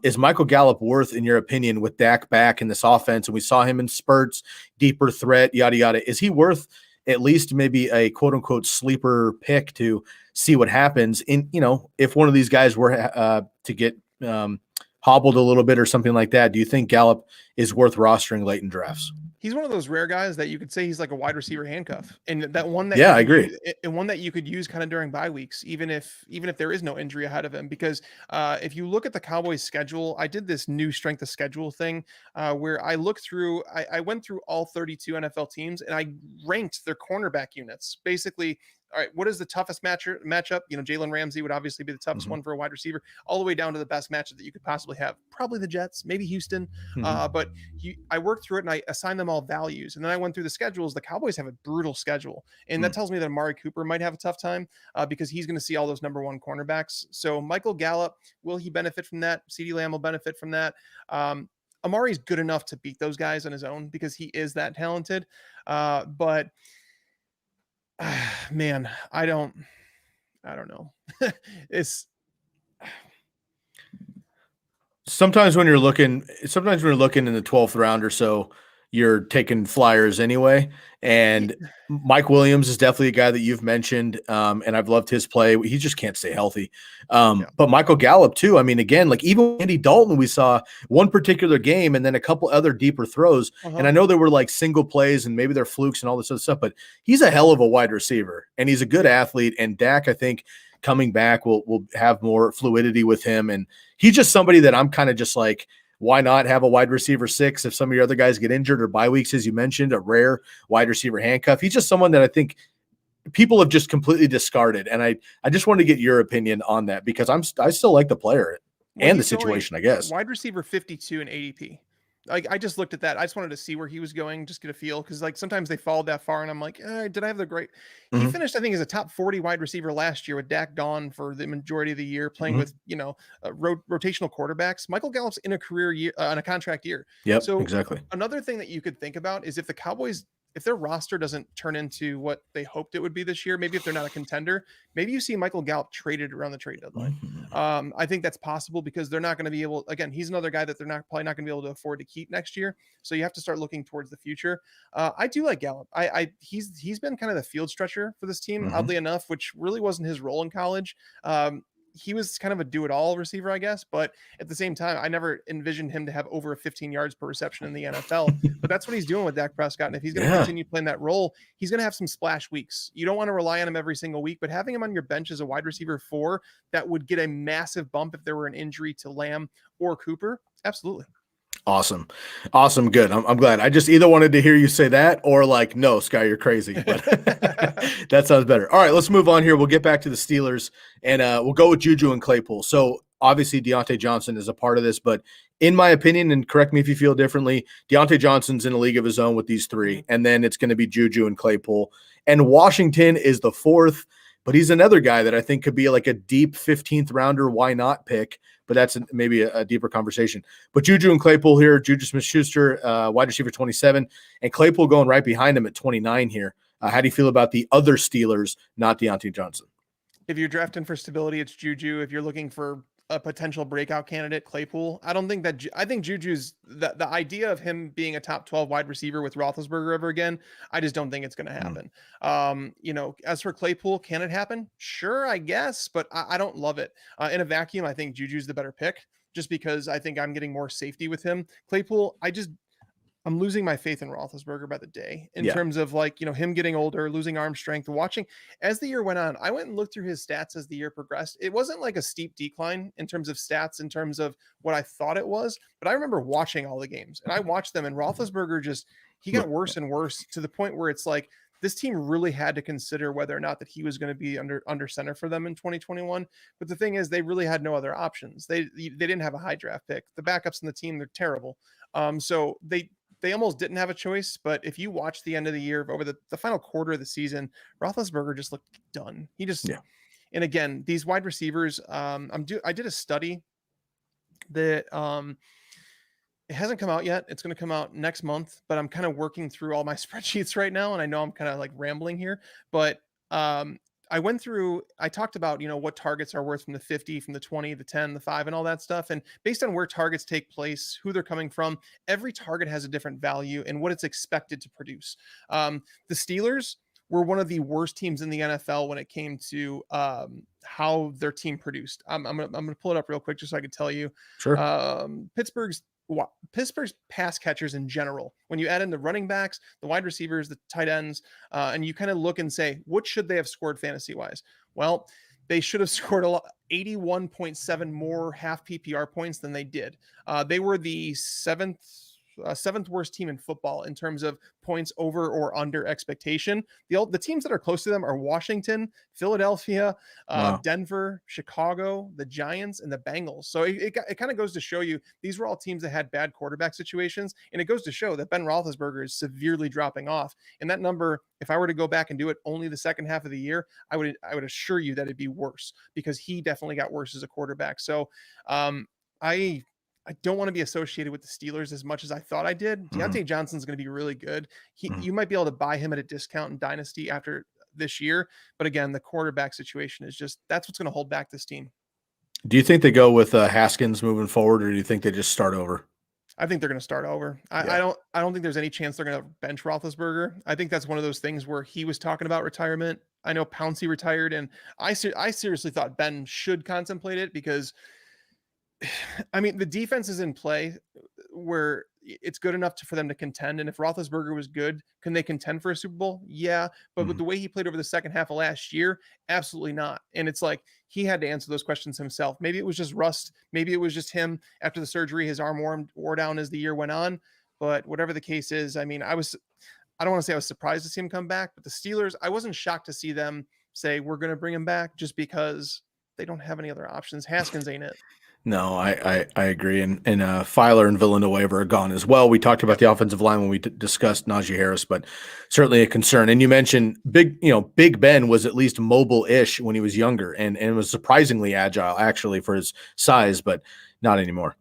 Is Michael Gallup worth, in your opinion, with Dak back in this offense? And we saw him in spurts, deeper threat, yada, yada. Is he worth at least maybe a quote unquote sleeper pick to see what happens in, if one of these guys were to get hobbled a little bit or something like that? Do you think Gallup is worth rostering late in drafts? He's one of those rare guys that you could say he's like a wide receiver handcuff, and that one that I agree, and one that you could use kind of during bye weeks, even if there is no injury ahead of him. Because if you look at the Cowboys' schedule, I did this new strength of schedule thing where I looked through, I went through all 32 NFL teams and I ranked their cornerback units. Basically, all right, what is the toughest matchup? Jalen Ramsey would obviously be the toughest one for a wide receiver, all the way down to the best matchup that you could possibly have. Probably the Jets, maybe Houston. But I worked through it and I assigned them all values. And then I went through the schedules. The Cowboys have a brutal schedule. And that tells me that Amari Cooper might have a tough time because he's going to see all those number one cornerbacks. So Michael Gallup, will he benefit from that? CeeDee Lamb will benefit from that. Amari's good enough to beat those guys on his own because he is that talented. But man, I don't know. It's sometimes when you're looking in the 12th round or so, you're taking flyers anyway. And Mike Williams is definitely a guy that you've mentioned. And I've loved his play. He just can't stay healthy. But Michael Gallup too. I mean, again, like even Andy Dalton, we saw one particular game and then a couple other deeper throws. And I know there were like single plays and maybe they're flukes and all this other stuff, but he's a hell of a wide receiver and he's a good athlete. And Dak, I think, coming back will have more fluidity with him. And he's just somebody that I'm kind of just like, why not have a wide receiver 6 if some of your other guys get injured or bye weeks, as you mentioned, a rare wide receiver handcuff. He's just someone that I think people have just completely discarded. And I just wanted to get your opinion on that because I still like the player and the situation, I guess. Wide receiver 52 in ADP. Like I just looked at that. I just wanted to see where he was going, just get a feel. Cause like sometimes they followed that far and I'm like, did I have the great, he finished, I think as a top 40 wide receiver last year with Dak gone for the majority of the year playing with, rotational quarterbacks. Michael Gallup's in a career year, on a contract year. Yep, so exactly. Another thing that you could think about is if the Cowboys, if their roster doesn't turn into what they hoped it would be this year, maybe if they're not a contender, maybe you see Michael Gallup traded around the trade deadline. I think that's possible because they're not going to be able, again, he's another guy that they're probably not going to be able to afford to keep next year. So you have to start looking towards the future. I do like Gallup. He's been kind of the field stretcher for this team, oddly enough, which really wasn't his role in college. He was kind of a do-it-all receiver, I guess. But at the same time, I never envisioned him to have over 15 yards per reception in the NFL. But that's what he's doing with Dak Prescott. And if he's going to continue playing that role, he's going to have some splash weeks. You don't want to rely on him every single week, but having him on your bench as a wide receiver 4, that would get a massive bump if there were an injury to Lamb or Cooper. Absolutely. Awesome. Good. I'm glad. I just either wanted to hear you say that or like, no, Sky, you're crazy. But that sounds better. All right, let's move on here. We'll get back to the Steelers and we'll go with Juju and Claypool. So obviously Deontay Johnson is a part of this, but in my opinion, and correct me if you feel differently, Deontay Johnson's in a league of his own with these 3, and then it's going to be Juju and Claypool. And Washington is the 4th, but he's another guy that I think could be like a deep 15th rounder. Why not pick? But that's maybe a deeper conversation. But Juju and Claypool here, Juju Smith-Schuster, wide receiver 27, and Claypool going right behind him at 29 here. How do you feel about the other Steelers, not Deontay Johnson? If you're drafting for stability, it's Juju. If you're looking for a potential breakout candidate, Claypool. I think Juju's the idea of him being a top 12 wide receiver with Roethlisberger ever again. I just don't think it's going to happen. As for Claypool, can it happen? Sure, I guess, but I don't love it. In a vacuum, I think Juju's the better pick just because I think I'm getting more safety with him. Claypool, I'm losing my faith in Roethlisberger by the day in terms of him getting older, losing arm strength, watching as the year went on. I went and looked through his stats as the year progressed. It wasn't like a steep decline in terms of stats, in terms of what I thought it was, but I remember watching all the games and I watched them and Roethlisberger he got worse and worse to the point where it's like, this team really had to consider whether or not that he was going to be under center for them in 2021. But the thing is, they really had no other options. They didn't have a high draft pick. The backups in the team, they're terrible. So they almost didn't have a choice, but if you watch the end of the year, over the final quarter of the season, Roethlisberger just looked done. And again, these wide receivers, I did a study that it hasn't come out yet. It's going to come out next month, but I'm kind of working through all my spreadsheets right now. And I know I'm kind of like rambling here, but I went through, I talked about, what targets are worth from the 50, from the 20, the 10, the 5, and all that stuff. And based on where targets take place, who they're coming from, every target has a different value and what it's expected to produce. The Steelers were one of the worst teams in the NFL when it came to how their team produced. I'm gonna pull it up real quick just so I can tell you. Sure. Pittsburgh's pass catchers in general, when you add in the running backs, the wide receivers, the tight ends, and you kind of look and say, what should they have scored fantasy wise? Well, they should have scored 81.7 more half PPR points than they did. They were the 7th seventh worst team in football in terms of points over or under expectation. The teams that are close to them are Washington, Philadelphia, Wow. Denver, Chicago, the Giants, and the Bengals. So it kind of goes to show you these were all teams that had bad quarterback situations, and it goes to show that Ben Roethlisberger is severely dropping off. And that number, if I were to go back and do it only the second half of the year, I would assure you that it'd be worse, because he definitely got worse as a quarterback. So I don't want to be associated with the Steelers as much as I thought I did. Deontay Johnson's going to be really good. You might be able to buy him at a discount in Dynasty after this year, but again, the quarterback situation is that's what's going to hold back this team. Do you think they go with Haskins moving forward, or do you think they just start over? I think they're going to start over. I don't think there's any chance they're going to bench Roethlisberger. I think that's one of those things where he was talking about retirement. I know Pouncey retired, and I seriously thought Ben should contemplate it, because I mean, the defense is in play where it's good enough for them to contend. And if Roethlisberger was good, can they contend for a Super Bowl? Yeah. But with the way he played over the second half of last year, absolutely not. And it's like he had to answer those questions himself. Maybe it was just rust. Maybe it was just him after the surgery. His arm wore down as the year went on. But whatever the case is, I mean, I don't want to say I was surprised to see him come back, but the Steelers, I wasn't shocked to see them say, we're going to bring him back, just because they don't have any other options. Haskins ain't it. No, I agree. And Filer and Villanueva are gone as well. We talked about the offensive line when we discussed Najee Harris, but certainly a concern. And you mentioned Big Ben was at least mobile-ish when he was younger, and was surprisingly agile actually for his size, but not anymore.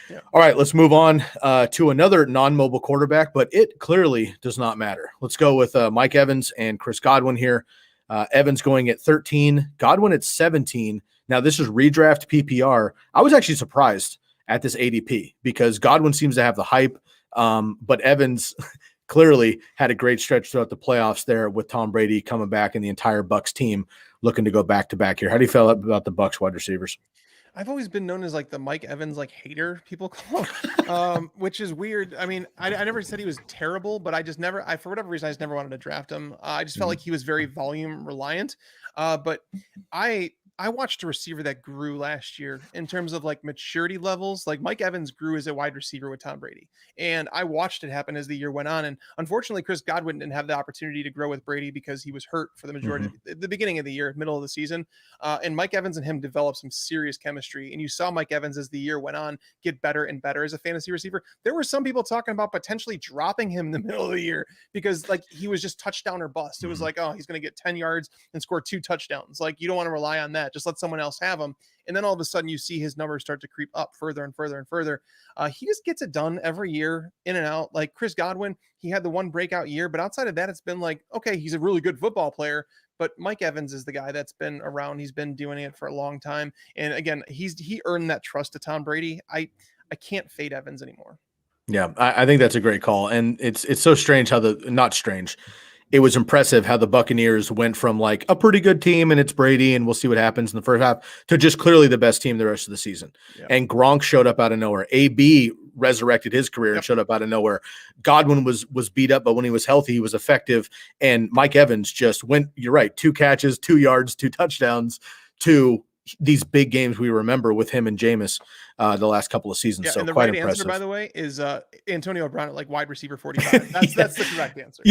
Yeah. All right, let's move on to another non-mobile quarterback, but it clearly does not matter. Let's go with Mike Evans and Chris Godwin here. Evans going at 13, Godwin at 17. Now, this is redraft PPR. I was actually surprised at this ADP, because Godwin seems to have the hype, but Evans clearly had a great stretch throughout the playoffs there with Tom Brady coming back and the entire Bucs team looking to go back-to-back here. How do you feel about the Bucs wide receivers? I've always been known as like the Mike Evans hater, people call him, which is weird. I mean, I never said he was terrible, but for whatever reason, I just never wanted to draft him. I just felt like he was very volume reliant. But I watched a receiver that grew last year in terms of maturity levels. Like Mike Evans grew as a wide receiver with Tom Brady, and I watched it happen as the year went on. And unfortunately, Chris Godwin didn't have the opportunity to grow with Brady because he was hurt for the majority of the beginning of the year, middle of the season. And Mike Evans and him developed some serious chemistry. And you saw Mike Evans as the year went on get better and better as a fantasy receiver. There were some people talking about potentially dropping him in the middle of the year because he was just touchdown or bust. It was he's going to get 10 yards and score 2 touchdowns. You don't want to rely on that. Just let someone else have him. And then all of a sudden you see his numbers start to creep up further and further and further. He just gets it done every year, in and out. Like Chris Godwin, he had the one breakout year, but outside of that, it's been okay, he's a really good football player. But Mike Evans is the guy that's been around. He's been doing it for a long time. And again, he earned that trust to Tom Brady. I can't fade Evans anymore. Yeah, I think that's a great call. And it's so strange how not strange. It was impressive how the Buccaneers went from a pretty good team and it's Brady and we'll see what happens in the first half to just clearly the best team the rest of the season. Yeah. And Gronk showed up out of nowhere. AB resurrected his career and showed up out of nowhere. Godwin was beat up, but when he was healthy, he was effective. And Mike Evans just went, you're right, 2 catches, 2 yards, 2 touchdowns to these big games we remember with him and Jameis the last couple of seasons. Yeah, so and the quite right impressive. answer, by the way, is Antonio Brown at wide receiver 45. That's the correct answer.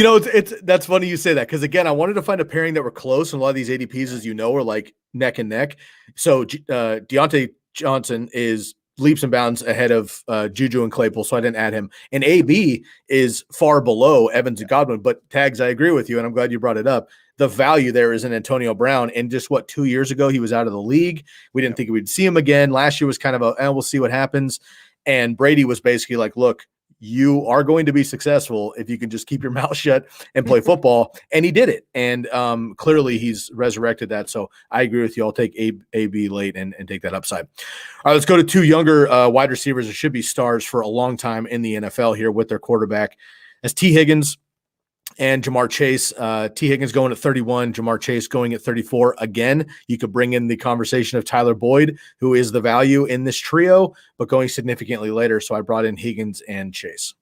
That's funny you say that, because again, I wanted to find a pairing that were close, and a lot of these ADPs, as you know, are neck and neck. So Deontay Johnson is leaps and bounds ahead of Juju and Claypool, so I didn't add him. And AB is far below Evans and Godwin. But Tags, I agree with you, and I'm glad you brought it up. The value there is in Antonio Brown. And just 2 years ago, he was out of the league. We didn't think we'd see him again. Last year was kind of we'll see what happens. And Brady was basically look, you are going to be successful if you can just keep your mouth shut and play football. And he did it. And clearly he's resurrected that. So I agree with you. I'll take AB late and take that upside. All right, let's go to 2 younger wide receivers that should be stars for a long time in the NFL here with their quarterback. As T. Higgins and JaMarr Chase. T. Higgins going at 31, JaMarr Chase going at 34. Again, you could bring in the conversation of Tyler Boyd, who is the value in this trio, but going significantly later. So I brought in Higgins and Chase.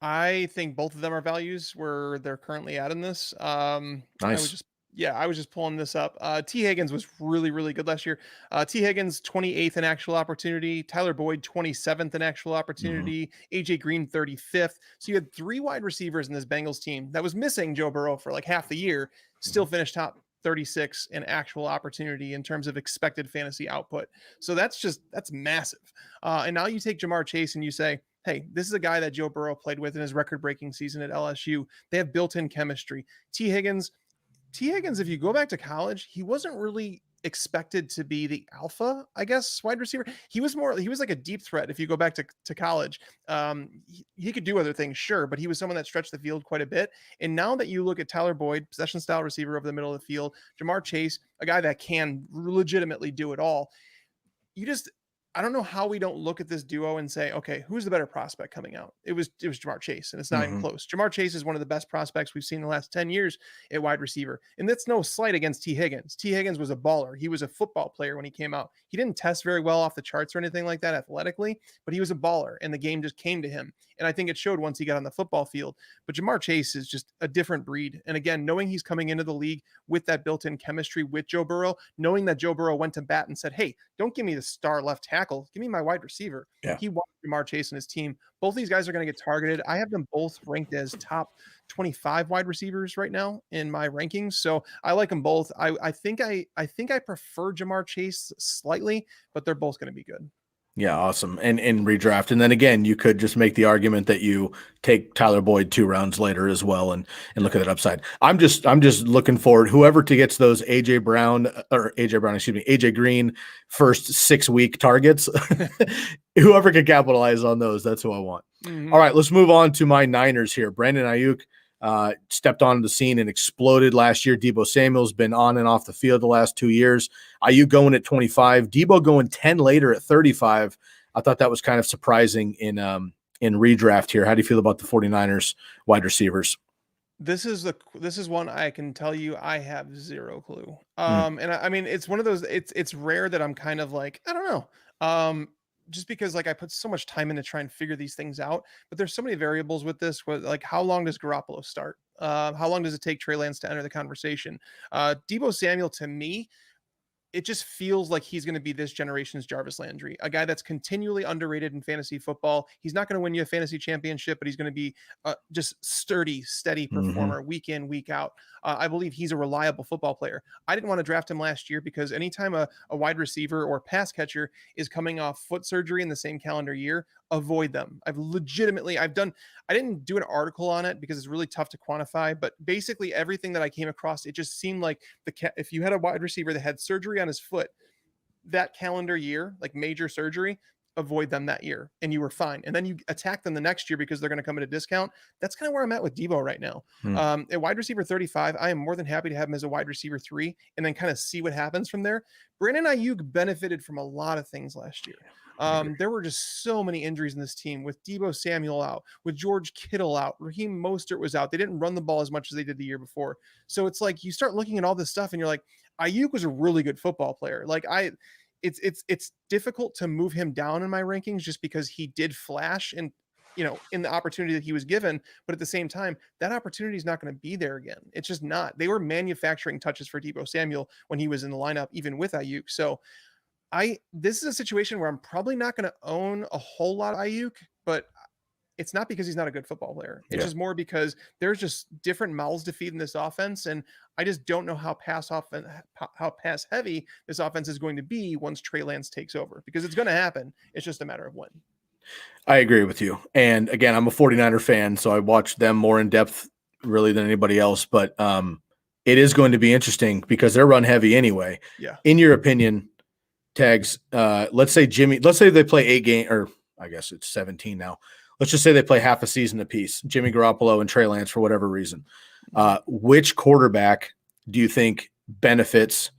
I think both of them are values where they're currently at in this. Nice. Yeah, I was just pulling this up. T. Higgins was really, really good last year. T. Higgins, 28th in actual opportunity. Tyler Boyd, 27th in actual opportunity. AJ Green, 35th. So you had 3 wide receivers in this Bengals team that was missing Joe Burrow for like half the year, still finished top 36 in actual opportunity in terms of expected fantasy output. So that's massive. And now you take JaMarr Chase and you say, hey, this is a guy that Joe Burrow played with in his record-breaking season at LSU. They have built-in chemistry. T. Higgins, if you go back to college, he wasn't really expected to be the alpha, I guess, wide receiver. He was like a deep threat if you go back to college. He could do other things, sure, but he was someone that stretched the field quite a bit. And now that you look at Tyler Boyd, possession style receiver over the middle of the field, JaMarr Chase, a guy that can legitimately do it all, I don't know how we don't look at this duo and say, okay, who's the better prospect coming out? It was JaMarr Chase, and it's not even close. JaMarr Chase is one of the best prospects we've seen in the last 10 years at wide receiver. And that's no slight against T. Higgins. T. Higgins was a baller. He was a football player when he came out. He didn't test very well off the charts or anything like that athletically, but he was a baller, and the game just came to him. And I think it showed once he got on the football field. But JaMarr Chase is just a different breed. And again, knowing he's coming into the league with that built-in chemistry with Joe Burrow, knowing that Joe Burrow went to bat and said, hey, don't give me the star left tackle. Give me my wide receiver. Yeah. He wanted JaMarr Chase and his team. Both these guys are going to get targeted. I have them both ranked as top 25 wide receivers right now in my rankings. So I like them both. I think I prefer JaMarr Chase slightly, but they're both going to be good. Yeah, awesome. And in redraft. And then again, you could just make the argument that you take Tyler Boyd 2 rounds later as well and look at that upside. I'm just looking forward, whoever to those AJ Green first 6-week targets, whoever can capitalize on those, that's who I want. All right, let's move on to my Niners here. Brandon Aiyuk stepped onto the scene and exploded last year. Deebo Samuel's been on and off the field the last 2 years. Aiyuk going at 25, Deebo going 10 later at 35. I thought that was kind of surprising in redraft here. How do you feel about the 49ers wide receivers? This is one I can tell you I have zero clue. And I mean, it's one of those, it's rare that I'm kind of like, I don't know. Just because like I put so much time in to try and figure these things out, but there's so many variables with this. Like, how long does Garoppolo start? How long does it take Trey Lance to enter the conversation? Deebo Samuel, to me, it just feels like he's going to be this generation's Jarvis Landry, a guy that's continually underrated in fantasy football. He's not going to win you a fantasy championship, but he's going to be just sturdy, steady performer week in, week out. I believe he's a reliable football player. I didn't want to draft him last year because anytime a wide receiver or pass catcher is coming off foot surgery in the same calendar year, avoid them. I didn't do an article on it because it's really tough to quantify, but basically everything that I came across, it just seemed like if you had a wide receiver that had surgery on his foot that calendar year, like major surgery, avoid them that year and you were fine. And then you attack them the next year because they're going to come at a discount. That's kind of where I'm at with Deebo right now. At wide receiver 35, I am more than happy to have him as a wide receiver 3 and then kind of see what happens from there. Brandon Aiyuk benefited from a lot of things last year. There were just so many injuries in this team with Deebo Samuel out, with George Kittle out, Raheem Mostert was out. They didn't run the ball as much as they did the year before. So it's like you start looking at all this stuff and you're like, Aiyuk was a really good football player. Like it's difficult to move him down in my rankings just because he did flash and in the opportunity that he was given, but at the same time, that opportunity is not going to be there again. It's just not. They were manufacturing touches for Deebo Samuel when he was in the lineup, even with Aiyuk. So this is a situation where I'm probably not going to own a whole lot of Aiyuk, but it's not because he's not a good football player. It's just more because there's just different mouths to feed in this offense. And I just don't know how pass heavy this offense is going to be once Trey Lance takes over, because it's going to happen. It's just a matter of when. I agree with you. And again, I'm a 49er fan, so I watch them more in depth really than anybody else, but it is going to be interesting because they're run heavy anyway. Yeah. In your opinion, Tags, let's say they play 8 games, or I guess it's 17 now. Let's just say they play half a season apiece, Jimmy Garoppolo and Trey Lance for whatever reason. Which quarterback do you think benefits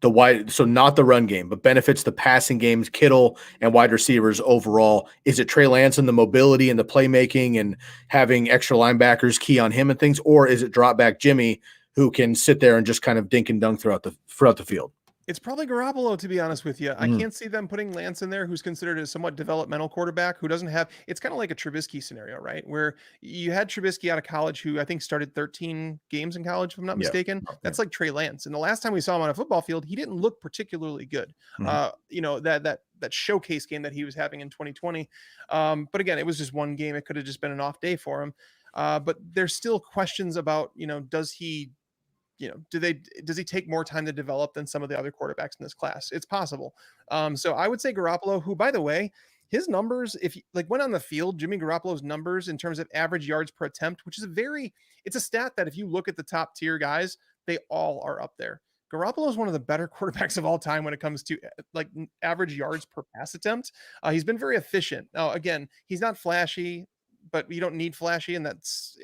so not the run game, but benefits the passing games, Kittle and wide receivers overall? Is it Trey Lance and the mobility and the playmaking and having extra linebackers key on him and things, or is it drop back Jimmy who can sit there and just kind of dink and dunk throughout the field? It's probably Garoppolo, to be honest with you. I can't see them putting Lance in there, who's considered a somewhat developmental quarterback who doesn't have. It's kind of like a Trubisky scenario, right? Where you had Trubisky out of college, who I think started 13 games in college, if I'm not mistaken. That's like Trey Lance. And the last time we saw him on a football field, he didn't look particularly good. That showcase game that he was having in 2020. But again, it was just one game. It could have just been an off day for him. But there's still questions about, does he he take more time to develop than some of the other quarterbacks in this class? It's possible. So I would say Garoppolo, who, by the way, his numbers, when on the field, Jimmy Garoppolo's numbers in terms of average yards per attempt, which is it's a stat that if you look at the top tier guys, they all are up there. Garoppolo is one of the better quarterbacks of all time when it comes to average yards per pass attempt. He's been very efficient. Now, again, he's not flashy, but you don't need flashy, and that's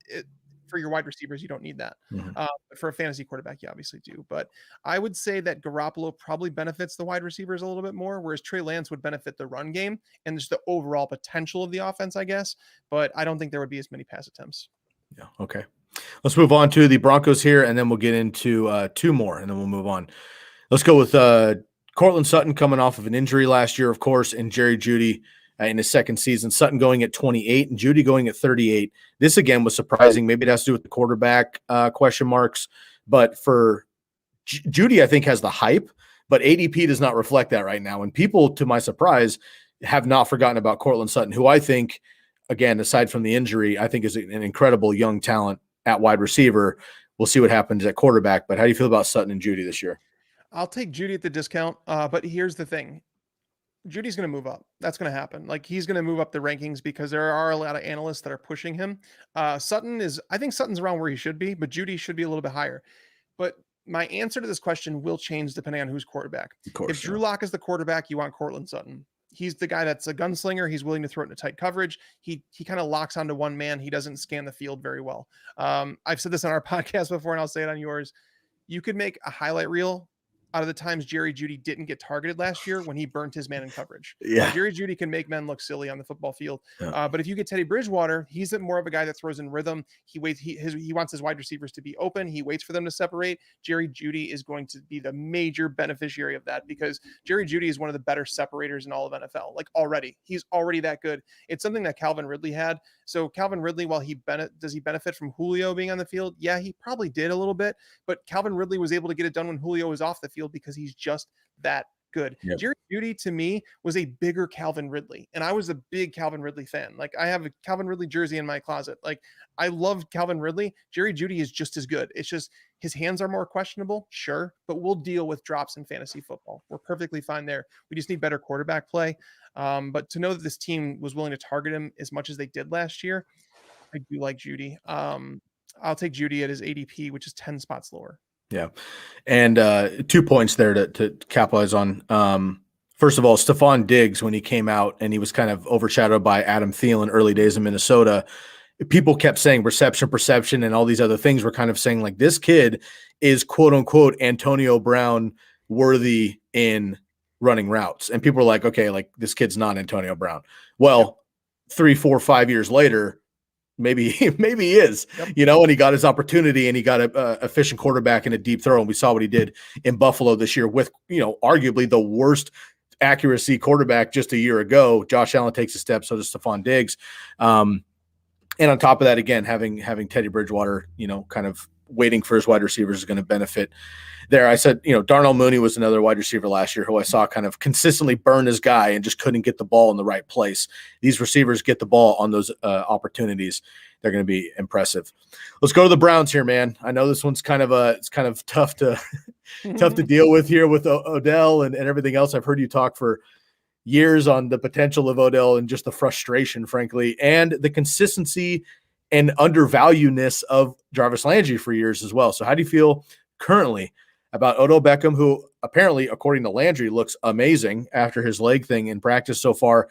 it. For your wide receivers, you don't need that. But for a fantasy quarterback, you obviously do. But I would say that Garoppolo probably benefits the wide receivers a little bit more, whereas Trey Lance would benefit the run game and just the overall potential of the offense, I guess. But I don't think there would be as many pass attempts. Yeah. Okay. Let's move on to the Broncos here, and then we'll get into two more, and then we'll move on. Let's go with Cortland Sutton coming off of an injury last year, of course, and Jerry Jeudy in his second season. Sutton going at 28 and Jeudy going at 38. This, again, was surprising. Maybe it has to do with the quarterback question marks. But for Jeudy, I think, has the hype, but ADP does not reflect that right now. And people, to my surprise, have not forgotten about Cortland Sutton, who I think, again, aside from the injury, I think is an incredible young talent at wide receiver. We'll see what happens at quarterback. But how do you feel about Sutton and Jeudy this year? I'll take Jeudy at the discount. But here's the thing. Judy's going to move up. That's going to happen. He's going to move up the rankings because there are a lot of analysts that are pushing him. I think Sutton's around where he should be, but Jeudy should be a little bit higher. But my answer to this question will change depending on who's quarterback. Of course, if Drew Lock is the quarterback, you want Cortland Sutton. He's the guy that's a gunslinger. He's willing to throw it into tight coverage. He kind of locks onto one man. He doesn't scan the field very well. I've said this on our podcast before, and I'll say it on yours. You could make a highlight reel out of the times Jerry Jeudy didn't get targeted last year when he burnt his man in coverage. Jerry Jeudy can make men look silly on the football field. But if you get Teddy Bridgewater, he's more of a guy that throws in rhythm. He waits. He wants his wide receivers to be open. He waits for them to separate. Jerry Jeudy is going to be the major beneficiary of that because Jerry Jeudy is one of the better separators in all of NFL. Already, he's already that good. It's something that Calvin Ridley had. So Calvin Ridley, while does he benefit from Julio being on the field? Yeah, he probably did a little bit, but Calvin Ridley was able to get it done when Julio was off the field because he's just that good. Yep. Jerry Jeudy to me was a bigger Calvin Ridley, and I was a big Calvin Ridley fan. I have a Calvin Ridley jersey in my closet. I love Calvin Ridley. Jerry Jeudy is just as good. It's just his hands are more questionable, sure, but we'll deal with drops in fantasy football. We're perfectly fine there. We just need better quarterback play. But to know that this team was willing to target him as much as they did last year, I do like Jeudy. I'll take Jeudy at his ADP, which is 10 spots lower. Yeah. And 2 points there to capitalize on. First of all, Stephon Diggs, when he came out and he was kind of overshadowed by Adam Thielen early days in Minnesota, people kept saying perception, and all these other things were kind of saying this kid is quote unquote Antonio Brown worthy in running routes. And people were like, okay, this kid's not Antonio Brown. Well, 3, 4, 5 years later, maybe he is, and he got his opportunity and he got a efficient quarterback and a deep throw. And we saw what he did in Buffalo this year with, arguably the worst accuracy quarterback just a year ago. Josh Allen takes a step. So does Stephon Diggs. And on top of that, again, having Teddy Bridgewater, kind of waiting for his wide receivers is going to benefit there. I said, Darnell Mooney was another wide receiver last year who I saw kind of consistently burn his guy and just couldn't get the ball in the right place. These receivers get the ball on those opportunities. They're going to be impressive. Let's go to the Browns here, man. I know this one's kind of tough to tough to deal with here with Odell and everything else. I've heard you talk for years on the potential of Odell and just the frustration, frankly, and the consistency and undervaluedness of Jarvis Landry for years as well. So how do you feel currently about Odell Beckham, who apparently, according to Landry, looks amazing after his leg thing in practice so far?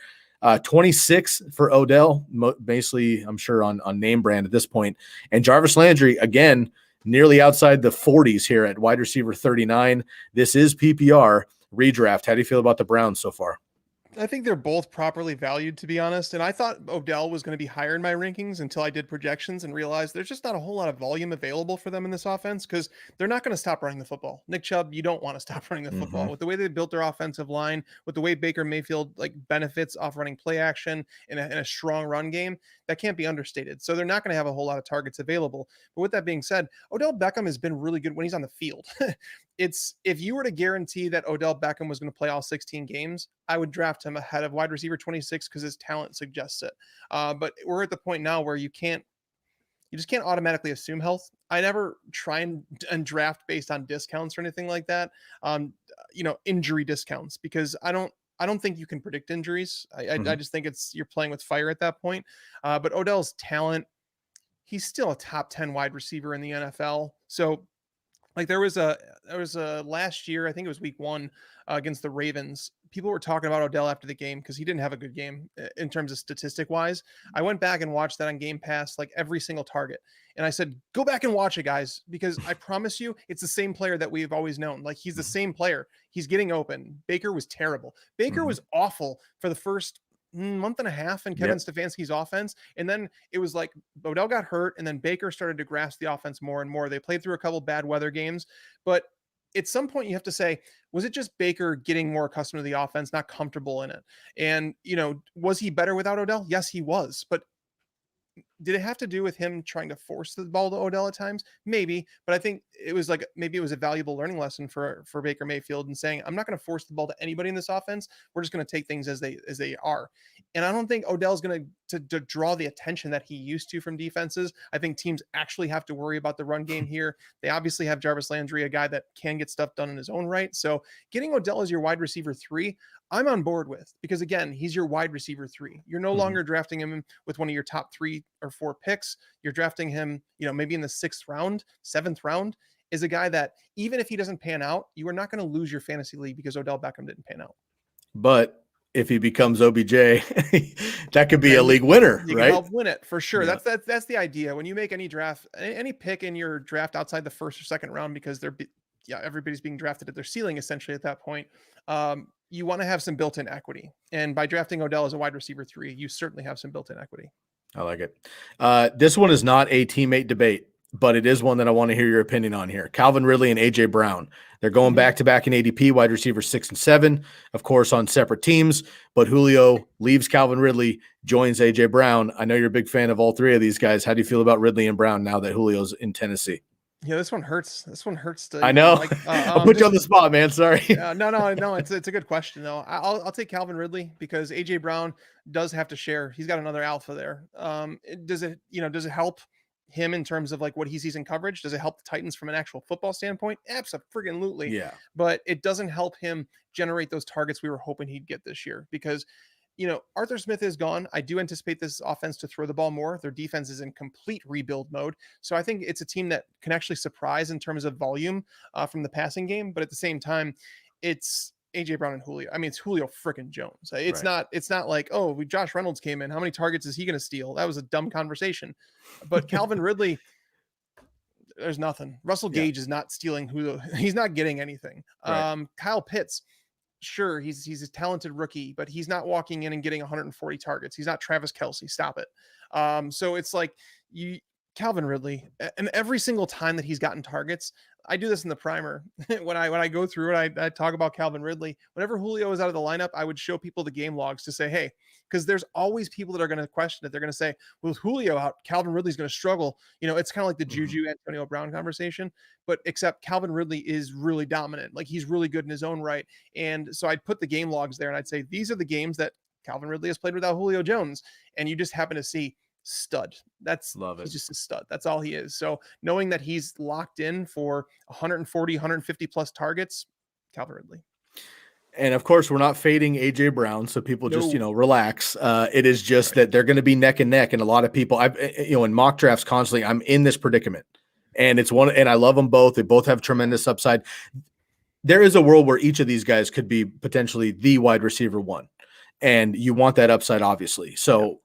26 for Odell, basically, I'm sure on name brand at this point. And Jarvis Landry, again, nearly outside the 40s here at wide receiver 39. This is PPR redraft. How do you feel about the Browns so far? I think they're both properly valued, to be honest. And I thought Odell was going to be higher in my rankings until I did projections and realized there's just not a whole lot of volume available for them in this offense because they're not going to stop running the football. Nick Chubb, you don't want to stop running the football. With the way they built their offensive line, with the way Baker Mayfield like benefits off running play action in a strong run game, that can't be understated. So they're not going to have a whole lot of targets available. But with that being said, Odell Beckham has been really good when he's on the field. It's if you were to guarantee that Odell Beckham was going to play all 16 games, I would draft him ahead of wide receiver 26 because his talent suggests it. But we're at the point now where you just can't automatically assume health. I never try and draft based on discounts or anything like that. Injury discounts, because I don't think you can predict injuries. I just think you're playing with fire at that point. But Odell's talent, he's still a top 10 wide receiver in the NFL. So like there was a last year, I think it was week 1 against the Ravens. People were talking about Odell after the game because he didn't have a good game in terms of statistic wise. I went back and watched that on Game Pass, like every single target. And I said, go back and watch it, guys, because I promise you it's the same player that we've always known. Like he's the same player. He's getting open. Baker was terrible. Baker was awful for the first month and a half in Kevin Stefanski's offense. And then it was like Odell got hurt and then Baker started to grasp the offense more and more. They played through a couple bad weather games, but at some point you have to say, was it just Baker getting more accustomed to the offense, not comfortable in it? And, was he better without Odell? Yes, he was. But did it have to do with him trying to force the ball to Odell at times? Maybe, but I think it was like maybe it was a valuable learning lesson for Baker Mayfield and saying, I'm not going to force the ball to anybody in this offense. We're just going to take things as they are. And I don't think Odell's going to draw the attention that he used to from defenses. I think teams actually have to worry about the run game here. They obviously have Jarvis Landry, a guy that can get stuff done in his own right. So getting Odell as your wide receiver 3, I'm on board with, because again, he's your wide receiver 3. You're no longer drafting him with one of your top 3 or 4 picks. You're drafting him, maybe in the 6th round, 7th round, is a guy that even if he doesn't pan out, you are not going to lose your fantasy league because Odell Beckham didn't pan out. But if he becomes OBJ, that could be a league winner, you right? can help win it for sure. Yeah. That's the idea. When you make any draft, any pick in your draft outside the 1st or 2nd round, because everybody's being drafted at their ceiling essentially at that point. You want to have some built-in equity. And by drafting Odell as a wide receiver 3, you certainly have some built-in equity. I like it. This one is not a teammate debate, but it is one that I want to hear your opinion on here. Calvin Ridley and AJ Brown. They're going back-to-back in ADP, wide receiver 6 and 7, of course, on separate teams. But Julio leaves Calvin Ridley, joins AJ Brown. I know you're a big fan of all 3 of these guys. How do you feel about Ridley and Brown now that Julio's in Tennessee? Yeah, this one hurts. I know. I'll put you on the spot, man. Sorry. No. It's a good question though. I'll take Calvin Ridley because AJ Brown does have to share. He's got another alpha there. Does it help him in terms of like what he sees in coverage? Does it help the Titans from an actual football standpoint? Absolutely. Yeah. But it doesn't help him generate those targets we were hoping he'd get this year because Arthur Smith is gone. I do anticipate this offense to throw the ball more. Their defense is in complete rebuild mode. So I think it's a team that can actually surprise in terms of volume from the passing game. But at the same time, it's AJ Brown and Julio. I mean, it's Julio freaking Jones. It's not like, Josh Reynolds came in. How many targets is he going to steal? That was a dumb conversation. But Calvin Ridley, there's nothing. Russell Gage is not stealing Julio. He's not getting anything. Right. Kyle Pitts, sure, he's a talented rookie, but he's not walking in and getting 140 targets. He's not Travis Kelce. Stop it. So it's like Calvin Ridley, and every single time that he's gotten targets, I do this in the primer when I go through it. I talk about Calvin Ridley. Whenever Julio is out of the lineup, I would show people the game logs to say, hey, because there's always people that are going to question it. They're going to say, well, with Julio out, Calvin Ridley's going to struggle. It's kind of like the Juju Antonio Brown conversation, but except Calvin Ridley is really dominant. Like he's really good in his own right. And so I'd put the game logs there and I'd say, these are the games that Calvin Ridley has played without Julio Jones. And you just happen to see stud. He's just a stud. That's all he is. So knowing that he's locked in for 140, 150 plus targets, Calvin Ridley. And of course, we're not fading AJ Brown, so people just relax. It is just that they're going to be neck and neck, and a lot of people, in mock drafts constantly, I'm in this predicament, and and I love them both. They both have tremendous upside. There is a world where each of these guys could be potentially the wide receiver 1, and you want that upside, obviously. So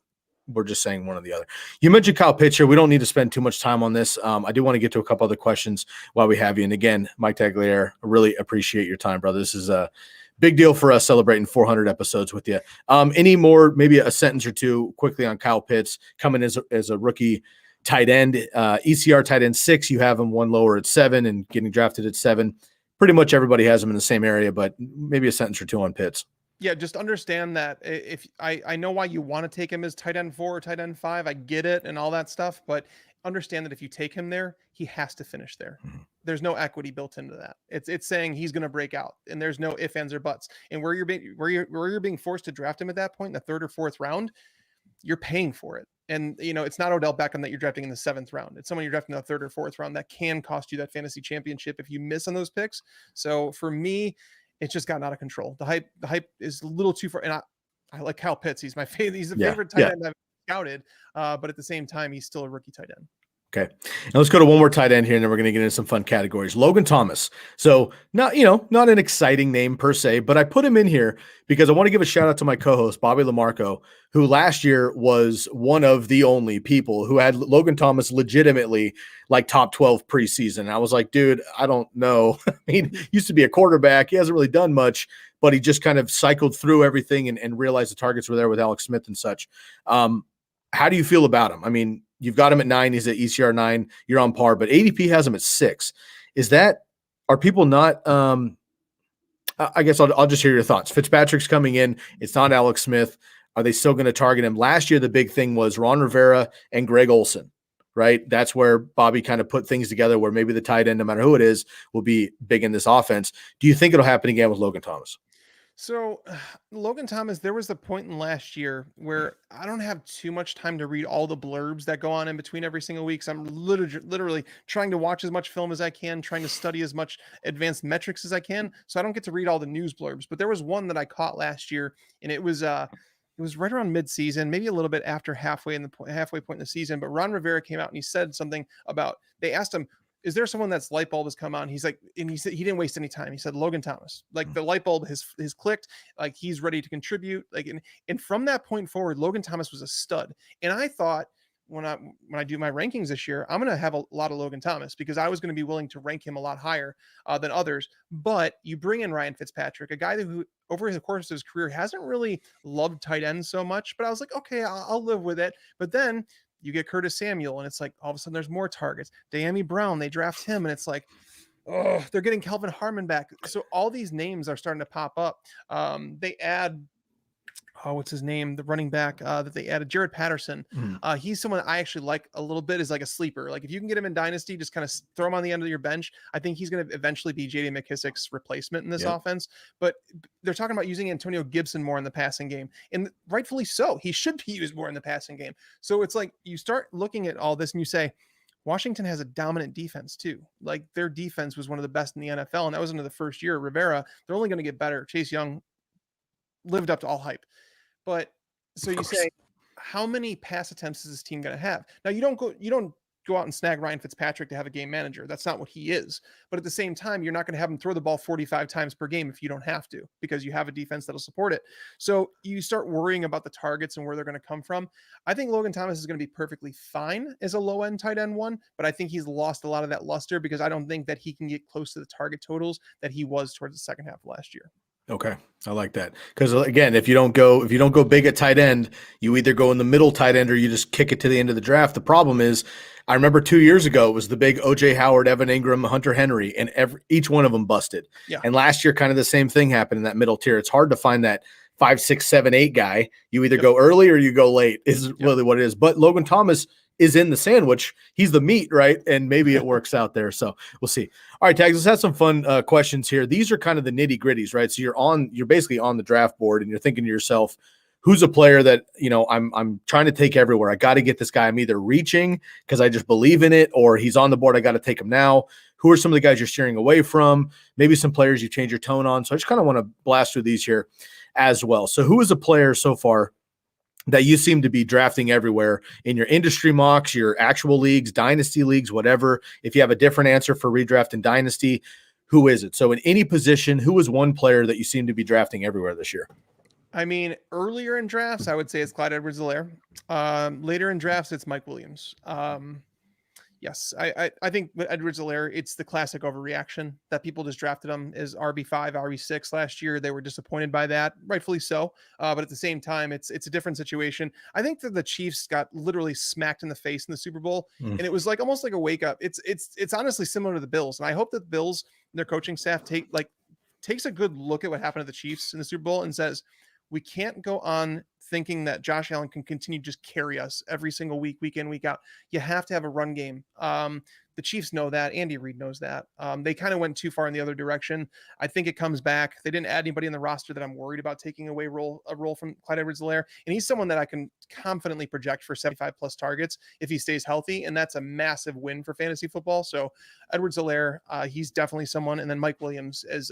we're just saying one or the other. You mentioned Kyle Pitts here. We don't need to spend too much time on this. I do want to get to a couple other questions while we have you. And again, Mike Tagliere, I really appreciate your time, brother. This is big deal for us celebrating 400 episodes with you. Any more, maybe a sentence or two quickly on Kyle Pitts coming as a rookie tight end, ECR tight end 6. You have him one lower at 7 and getting drafted at 7. Pretty much everybody has him in the same area, but maybe a sentence or two on Pitts. Yeah, just understand that if I know why you want to take him as tight end 4 or tight end 5. I get it and all that stuff, but understand that if you take him there, he has to finish there. Mm-hmm. There's no equity built into that. It's saying he's going to break out, and there's no ifs, ands, or buts. And where you're being forced to draft him at that point in the 3rd or 4th round, you're paying for it. And it's not Odell Beckham that you're drafting in the 7th round. It's someone you're drafting in the 3rd or 4th round that can cost you that fantasy championship if you miss on those picks. So for me, it's just gotten out of control. The hype is a little too far. And I like Kyle Pitts. He's my favorite. He's the favorite tight end I've scouted. But at the same time, he's still a rookie tight end. Okay. Now let's go to one more tight end here, and then we're going to get into some fun categories. Logan Thomas. So not an exciting name per se, but I put him in here because I want to give a shout out to my co-host, Bobby Lamarco, who last year was one of the only people who had Logan Thomas legitimately like top 12 preseason. And I was like, dude, I don't know. I mean, used to be a quarterback. He hasn't really done much, but he just kind of cycled through everything and realized the targets were there with Alex Smith and such. How do you feel about him? I mean, you've got him at 9. He's at ECR 9. You're on par, but ADP has him at 6. Are people not? I guess I'll just hear your thoughts. Fitzpatrick's coming in. It's not Alex Smith. Are they still going to target him? Last year, the big thing was Ron Rivera and Greg Olsen, right? That's where Bobby kind of put things together where maybe the tight end, no matter who it is, will be big in this offense. Do you think it'll happen again with Logan Thomas? So Logan Thomas, there was the point in last year where I don't have too much time to read all the blurbs that go on in between every single week. So I'm literally trying to watch as much film as I can, trying to study as much advanced metrics as I can. So I don't get to read all the news blurbs, but there was one that I caught last year, and it was right around mid-season, maybe a little bit after halfway point in the season. But Ron Rivera came out and he said something about, they asked him, is there someone that's light bulb has come on? He's like, and he said he didn't waste any time. He said Logan Thomas, like the light bulb has clicked, like he's ready to contribute. Like, and from that point forward, Logan Thomas was a stud. And I thought when I do my rankings this year, I'm going to have a lot of Logan Thomas because I was going to be willing to rank him a lot higher than others. But you bring in Ryan Fitzpatrick, a guy who over the course of his career hasn't really loved tight ends so much, but I was like, okay, I'll live with it. But then you get Curtis Samuel, and it's like all of a sudden there's more targets. De'Ami Brown, they draft him, and it's like, oh, they're getting Kelvin Harmon back. So all these names are starting to pop up. They add, what's his name? The running back that they added, Jared Patterson. He's someone I actually like a little bit as like a sleeper. Like if you can get him in Dynasty, just kind of throw him on the end of your bench. I think he's going to eventually be J.D. McKissick's replacement in this offense. But they're talking about using Antonio Gibson more in the passing game, and rightfully so. He should be used more in the passing game. So it's like you start looking at all this and you say, Washington has a dominant defense too. Like their defense was one of the best in the NFL, and that was into the first year of Rivera. They're only going to get better. Chase Young lived up to all hype. But so you say, how many pass attempts is this team going to have? Now you don't go out and snag Ryan Fitzpatrick to have a game manager. That's not what he is. But at the same time, you're not going to have him throw the ball 45 times per game if you don't have to, because you have a defense that'll support it. So you start worrying about the targets and where they're going to come from. I think Logan Thomas is going to be perfectly fine as a low end tight end 1, but I think he's lost a lot of that luster because I don't think that he can get close to the target totals that he was towards the second half of last year. Okay. I like that. Because again, if you don't go big at tight end, you either go in the middle tight end or you just kick it to the end of the draft. The problem is, I remember 2 years ago, it was the big OJ Howard, Evan Ingram, Hunter Henry, and each one of them busted. Yeah. And last year, kind of the same thing happened in that middle tier. It's hard to find that 5, 6, 7, 8 guy. You either go early or you go late is really what it is. But Logan Thomas is in the sandwich. He's the meat, right? And maybe it works out there. So we'll see. All right, Tags, let's have some fun questions here. These are kind of the nitty gritties, right? So you're basically on the draft board and you're thinking to yourself, who's a player that, I'm trying to take everywhere. I got to get this guy. I'm either reaching because I just believe in it, or he's on the board. I got to take him now. Who are some of the guys you're steering away from? Maybe some players you change your tone on. So I just kind of want to blast through these here as well. So who is a player so far that you seem to be drafting everywhere in your industry mocks, your actual leagues, dynasty leagues, whatever? If you have a different answer for redraft and dynasty, who is it? So in any position, who is one player that you seem to be drafting everywhere this year? I mean, earlier in drafts, I would say it's Clyde Edwards-Helaire. Later in drafts, it's Mike Williams. Yes, I think with Edwards-Helaire, it's the classic overreaction that people just drafted him as RB5, RB6 last year. They were disappointed by that, rightfully so. But at the same time, it's a different situation. I think that the Chiefs got literally smacked in the face in the Super Bowl, and it was like almost like a wake up. It's honestly similar to the Bills, and I hope that the Bills and their coaching staff takes a good look at what happened to the Chiefs in the Super Bowl and says, we can't go on thinking that Josh Allen can continue to just carry us every single week, week in, week out. You have to have a run game. The Chiefs know that. Andy Reid knows that. They kind of went too far in the other direction. I think it comes back. They didn't add anybody in the roster that I'm worried about taking away a role from Clyde Edwards-Helaire. And he's someone that I can confidently project for 75 plus targets if he stays healthy. And that's a massive win for fantasy football. So Edwards-Helaire, he's definitely someone. And then Mike Williams is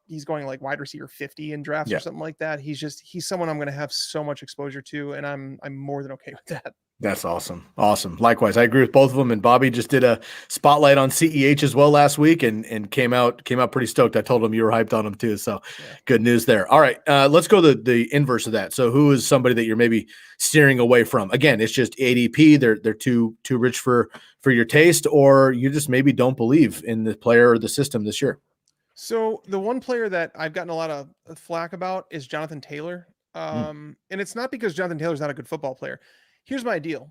he's going like wide receiver 50 in drafts or something like that. He's someone I'm going to have so much exposure to, and I'm more than okay with that. That's awesome. Awesome. Likewise, I agree with both of them. And Bobby just did a spotlight on CEH as well last week and came out pretty stoked. I told him you were hyped on him too. So good news there. All right. Let's go the inverse of that. So who is somebody that you're maybe steering away from? Again, it's just ADP. They're too rich for your taste, or you just maybe don't believe in the player or the system this year. So the one player that I've gotten a lot of flack about is Jonathan Taylor. And it's not because Jonathan Taylor's not a good football player. Here's my deal.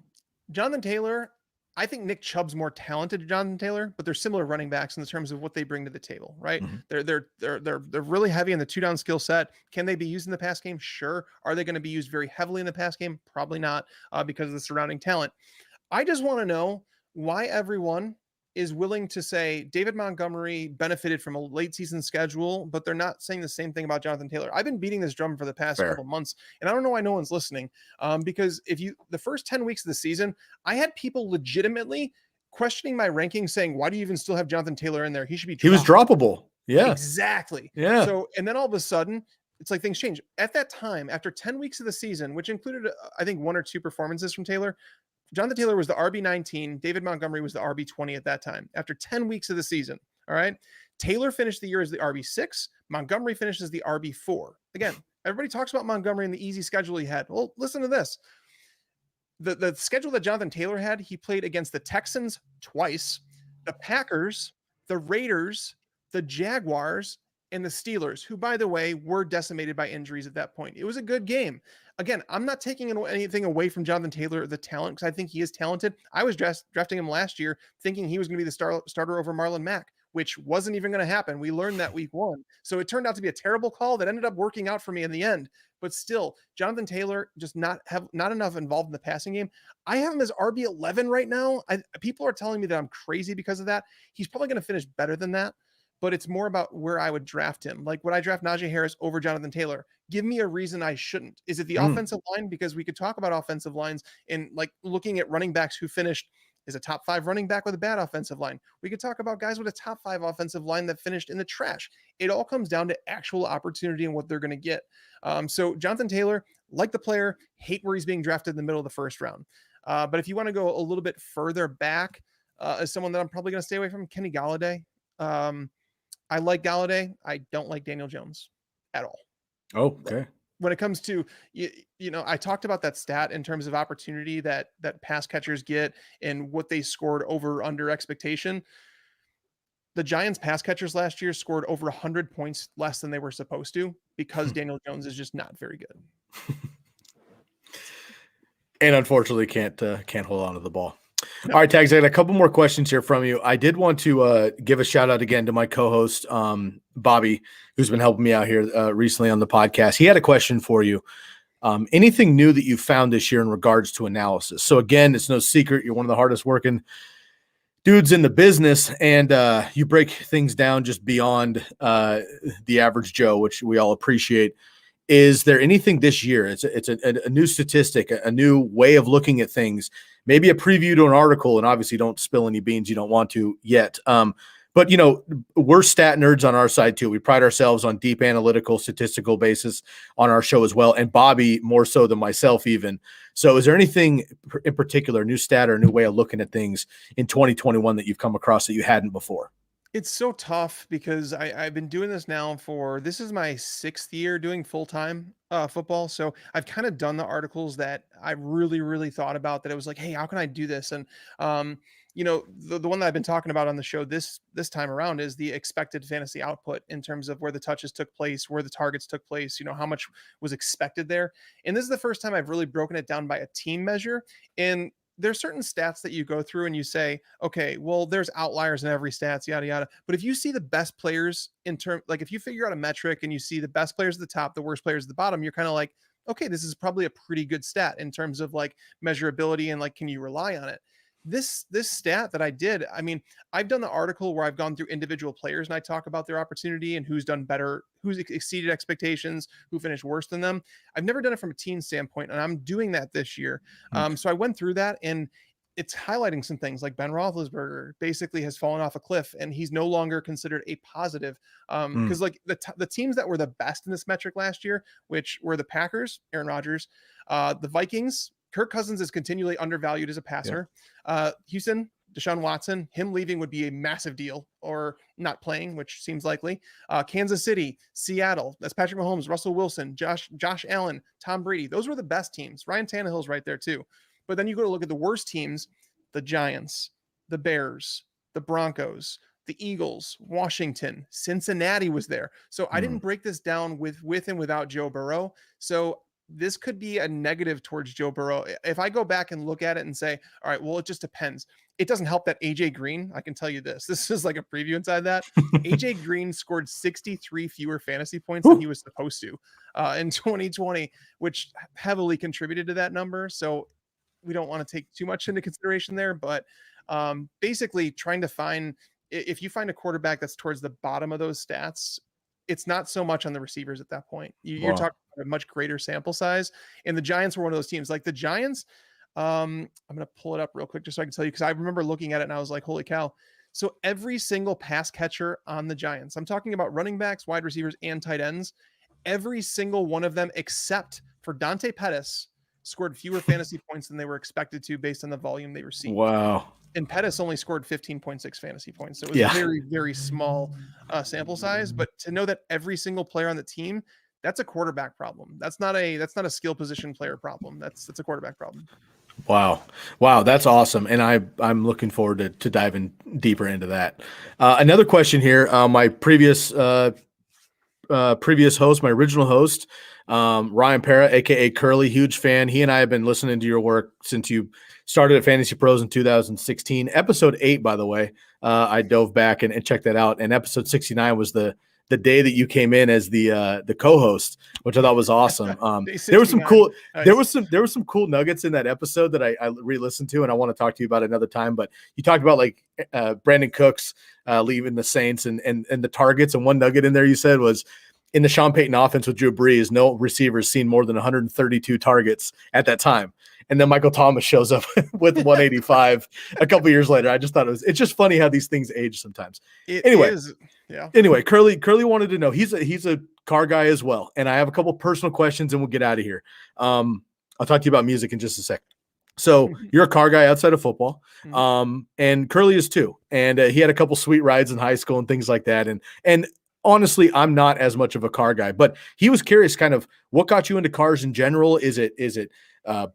Jonathan Taylor, I think Nick Chubb's more talented than Jonathan Taylor, but they're similar running backs in the terms of what they bring to the table, right? They're really heavy in the 2-down skill set. Can they be used in the pass game? Sure. Are they going to be used very heavily in the pass game? Probably not, because of the surrounding talent. I just want to know why everyone is willing to say David Montgomery benefited from a late season schedule, but they're not saying the same thing about Jonathan Taylor. I've been beating this drum for the past couple months, and I don't know why no one's listening. Because the first 10 weeks of the season, I had people legitimately questioning my ranking, saying, why do you even still have Jonathan Taylor in there? He should be dropped. He was droppable. Yeah, exactly. Yeah. So, and then all of a sudden, it's like things change. At that time, after 10 weeks of the season, which included, I think, 1 or 2 performances from Taylor, Jonathan Taylor was the RB19. David Montgomery was the RB20 at that time, after 10 weeks of the season. All right. Taylor finished the year as the RB6. Montgomery finished as the RB4. Again, everybody talks about Montgomery and the easy schedule he had. Well, listen to this. The schedule that Jonathan Taylor had, he played against the Texans twice, the Packers, the Raiders, the Jaguars, and the Steelers, who, by the way, were decimated by injuries at that point. It was a good game. Again, I'm not taking anything away from Jonathan Taylor, the talent, because I think he is talented. I was drafting him last year thinking he was going to be the starter over Marlon Mack, which wasn't even going to happen. We learned that week 1. So it turned out to be a terrible call that ended up working out for me in the end. But still, Jonathan Taylor just not enough involved in the passing game. I have him as RB11 right now. People are telling me that I'm crazy because of that. He's probably going to finish better than that. But it's more about where I would draft him. Like, would I draft Najee Harris over Jonathan Taylor? Give me a reason I shouldn't. Is it the offensive line? Because we could talk about offensive lines and like looking at running backs who finished as a top 5 running back with a bad offensive line. We could talk about guys with a top 5 offensive line that finished in the trash. It all comes down to actual opportunity and what they're going to get. So Jonathan Taylor, like the player, hate where he's being drafted in the middle of the first round. But if you want to go a little bit further back, as someone that I'm probably going to stay away from, Kenny Golladay. I like Galladay. I don't like Daniel Jones at all. Oh, okay. When it comes to, I talked about that stat in terms of opportunity that pass catchers get and what they scored over under expectation. The Giants pass catchers last year scored over 100 points less than they were supposed to because Daniel Jones is just not very good. And unfortunately can't hold on to the ball. No. All right, Tags, I got a couple more questions here from you. I did want to give a shout out again to my co-host, Bobby, who's been helping me out here recently on the podcast. He had a question for you. Anything new that you found this year in regards to analysis? So again, it's no secret. You're one of the hardest working dudes in the business, and you break things down just beyond the average Joe, which we all appreciate. Is there anything this year? It's a new statistic, a new way of looking at things, maybe a preview to an article, and obviously don't spill any beans you don't want to yet. But, we're stat nerds on our side too. We pride ourselves on deep analytical, statistical basis on our show as well. And Bobby more so than myself even. So is there anything in particular, new stat or a new way of looking at things in 2021 that you've come across that you hadn't before? It's so tough because I've been doing this now this is my 6th year doing full-time football. So I've kind of done the articles that I really, really thought about that. I was like, hey, how can I do this? And um, the one that I've been talking about on the show this time around is the expected fantasy output in terms of where the touches took place, where the targets took place, how much was expected there. And this is the first time I've really broken it down by a team measure. And there's certain stats that you go through and you say, okay, well, there's outliers in every stats, yada yada. But if you see the best players like if you figure out a metric and you see the best players at the top, the worst players at the bottom, you're kind of like, okay, this is probably a pretty good stat in terms of like measurability and like, can you rely on it? This stat that I did, I mean, I've done the article where I've gone through individual players and I talk about their opportunity and who's done better, who's exceeded expectations, who finished worse than them. I've never done it from a team standpoint, and I'm doing that this year. So I went through that, and it's highlighting some things like Ben Roethlisberger basically has fallen off a cliff, and he's no longer considered a positive. Mm. Because like the teams that were the best in this metric last year, which were the Packers, Aaron Rodgers, the Vikings. Kirk Cousins is continually undervalued as a passer. Houston, Deshaun Watson, him leaving would be a massive deal, or not playing, which seems likely. Kansas City, Seattle, that's Patrick Mahomes, Russell Wilson, Josh Allen, Tom Brady. Those were the best teams. Ryan Tannehill's right there too. But then you go to look at the worst teams, the Giants, the Bears, the Broncos, the Eagles, Washington, Cincinnati was there. So I didn't break this down with and without Joe Burrow. So this could be a negative towards Joe Burrow. If I go back and look at it and say, all right, well, it just depends. It doesn't help that AJ Green, I can tell you this. This is like a preview inside that. AJ Green scored 63 fewer fantasy points than he was supposed to in 2020, which heavily contributed to that number. So we don't want to take too much into consideration there, but basically trying to find, if you find a quarterback that's towards the bottom of those stats, it's not so much on the receivers at that point. You're talking about a much greater sample size. And the Giants were one of those teams. Like the Giants, I'm going to pull it up real quick just so I can tell you, because I remember looking at it and I was like, holy cow. So every single pass catcher on the Giants, I'm talking about running backs, wide receivers, and tight ends, every single one of them, except for Dante Pettis, scored fewer fantasy points than they were expected to based on the volume they received. Wow. And Pettis only scored 15.6 fantasy points. So it was very, very small sample size. But to know that every single player on the team, that's a quarterback problem. That's not a skill position player problem. That's a quarterback problem. Wow. That's awesome. And I'm looking forward to diving deeper into that. Another question here. My previous host, my original host, Ryan Para, aka Curly, huge fan. He and I have been listening to your work since you started at Fantasy Pros in 2016. Episode 8, by the way, I dove back and checked that out. And episode 69 was the day that you came in as the co-host, which I thought was awesome. There was some cool, nice. there was some cool nuggets in that episode that I re-listened to, and I want to talk to you about another time. But you talked about like Brandon Cooks leaving the Saints and the targets, and one nugget in there you said was, in the Sean Payton offense with Drew Brees, no receivers seen more than 132 targets at that time. And then Michael Thomas shows up with 185 a couple years later. I just thought it's just funny how these things age sometimes. Anyway, Curly wanted to know, he's a car guy as well. And I have a couple personal questions and we'll get out of here. I'll talk to you about music in just a sec. So you're a car guy outside of football. And Curly is too. And he had a couple sweet rides in high school and things like that. And honestly, I'm not as much of a car guy, but he was curious kind of what got you into cars in general. Is it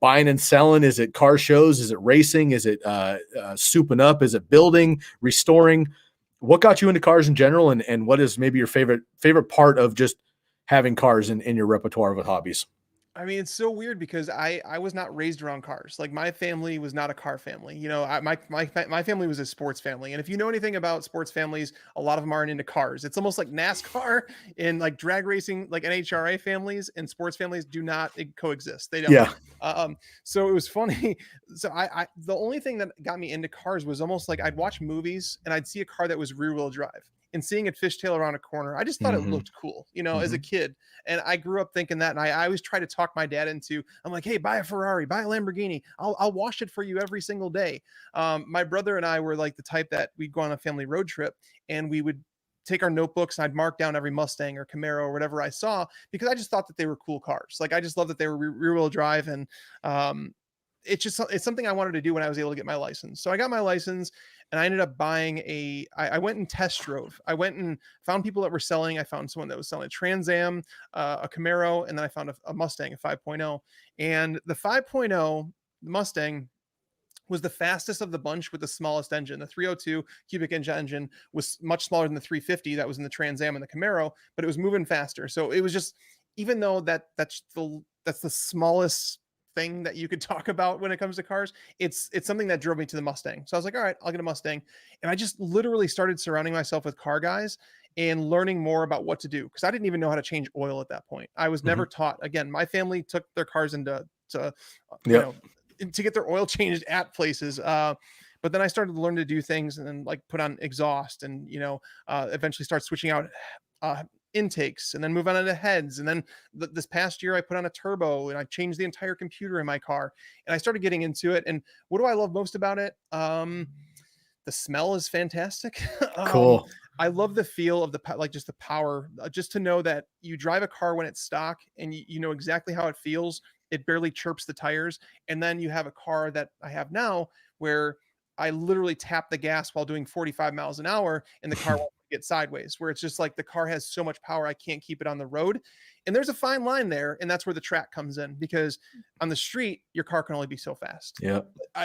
buying and selling? Is it car shows? Is it racing? Is it souping up? Is it building, restoring? What got you into cars in general? And what is maybe your favorite part of just having cars in your repertoire of hobbies? I mean, it's so weird because I was not raised around cars. Like my family was not a car family. You know, my family was a sports family. And if you know anything about sports families, a lot of them aren't into cars. It's almost like NASCAR and like drag racing, like NHRA families and sports families do not coexist. They don't. Yeah. So it was funny. So I the only thing that got me into cars was almost like I'd watch movies and I'd see a car that was rear wheel drive. And seeing it fishtail around a corner, I just thought it looked cool, you know, as a kid. And I grew up thinking that. And I always try to talk my dad into, I'm like, hey, buy a Ferrari, buy a Lamborghini. I'll wash it for you every single day. My brother and I were like the type that we'd go on a family road trip and we would take our notebooks and I'd mark down every Mustang or Camaro or whatever I saw, because I just thought that they were cool cars. Like I just love that they were rear wheel drive. And it's something I wanted to do when I was able to get my license. So I got my license and I ended up buying I went and test drove. I went and found people that were selling. I found someone that was selling a Trans Am, a Camaro, and then I found a Mustang, a 5.0. And the 5.0 Mustang was the fastest of the bunch with the smallest engine. The 302 cubic inch engine was much smaller than the 350 that was in the Trans Am and the Camaro, but it was moving faster. So it was just, even though that's the smallest thing that you could talk about when it comes to cars, it's something that drove me to the Mustang. So I was like, all right, I'll get a Mustang. And I just literally started surrounding myself with car guys and learning more about what to do, because I didn't even know how to change oil at that point. I was never taught. Again, my family took their cars into you know, to get their oil changed at places. But then I started to learn to do things and then like put on exhaust and, eventually start switching out intakes and then move on into heads. And then this past year I put on a turbo and I changed the entire computer in my car and I started getting into it. And what do I love most about it? The smell is fantastic. Cool. I love the feel of just the power, just to know that you drive a car when it's stock and you know exactly how it feels. It barely chirps the tires. And then you have a car that I have now where I literally tap the gas while doing 45 miles an hour and the car won't get sideways, where it's just like the car has so much power, I can't keep it on the road. And there's a fine line there. And that's where the track comes in, because on the street, your car can only be so fast. Yeah.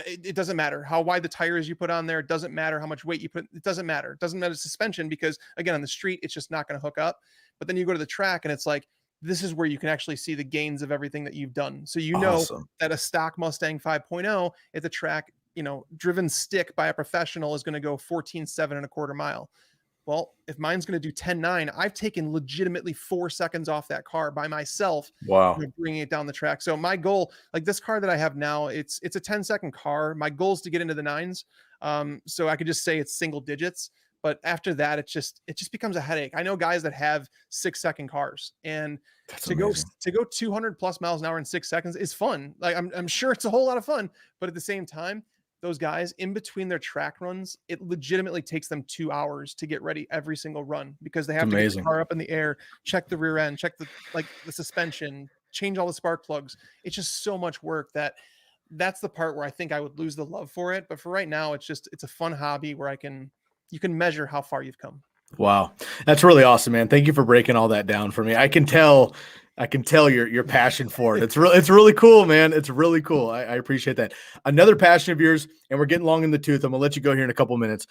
It doesn't matter how wide the tires you put on there. It doesn't matter how much weight you put. It doesn't matter. It doesn't matter suspension, because again, on the street, it's just not going to hook up. But then you go to the track and it's like, this is where you can actually see the gains of everything that you've done. So know that a stock Mustang 5.0 at the track, driven stick by a professional is going to go 14.725 mile. Well, if mine's going to do 10.9, I've taken legitimately 4 seconds off that car by myself. Wow. Bringing it down the track. So my goal, like this car that I have now, it's a 10-second car. My goal is to get into the nines. So I could just say it's single digits. But after that, it just becomes a headache. I know guys that have 6-second cars, and to go 200 plus miles an hour in 6 seconds is fun. Like I'm sure it's a whole lot of fun, but at the same time, those guys in between their track runs, it legitimately takes them 2 hours to get ready every single run, because they have to get the car up in the air, check the rear end, check the suspension, change all the spark plugs. It's just so much work that's the part where I think I would lose the love for it. But for right now, it's a fun hobby where you can measure how far you've come. Wow. That's really awesome, man. Thank you for breaking all that down for me. I can tell your passion for it. It's really cool, man. It's really cool. I appreciate that. Another passion of yours, and we're getting long in the tooth. I'm gonna let you go here in a couple minutes.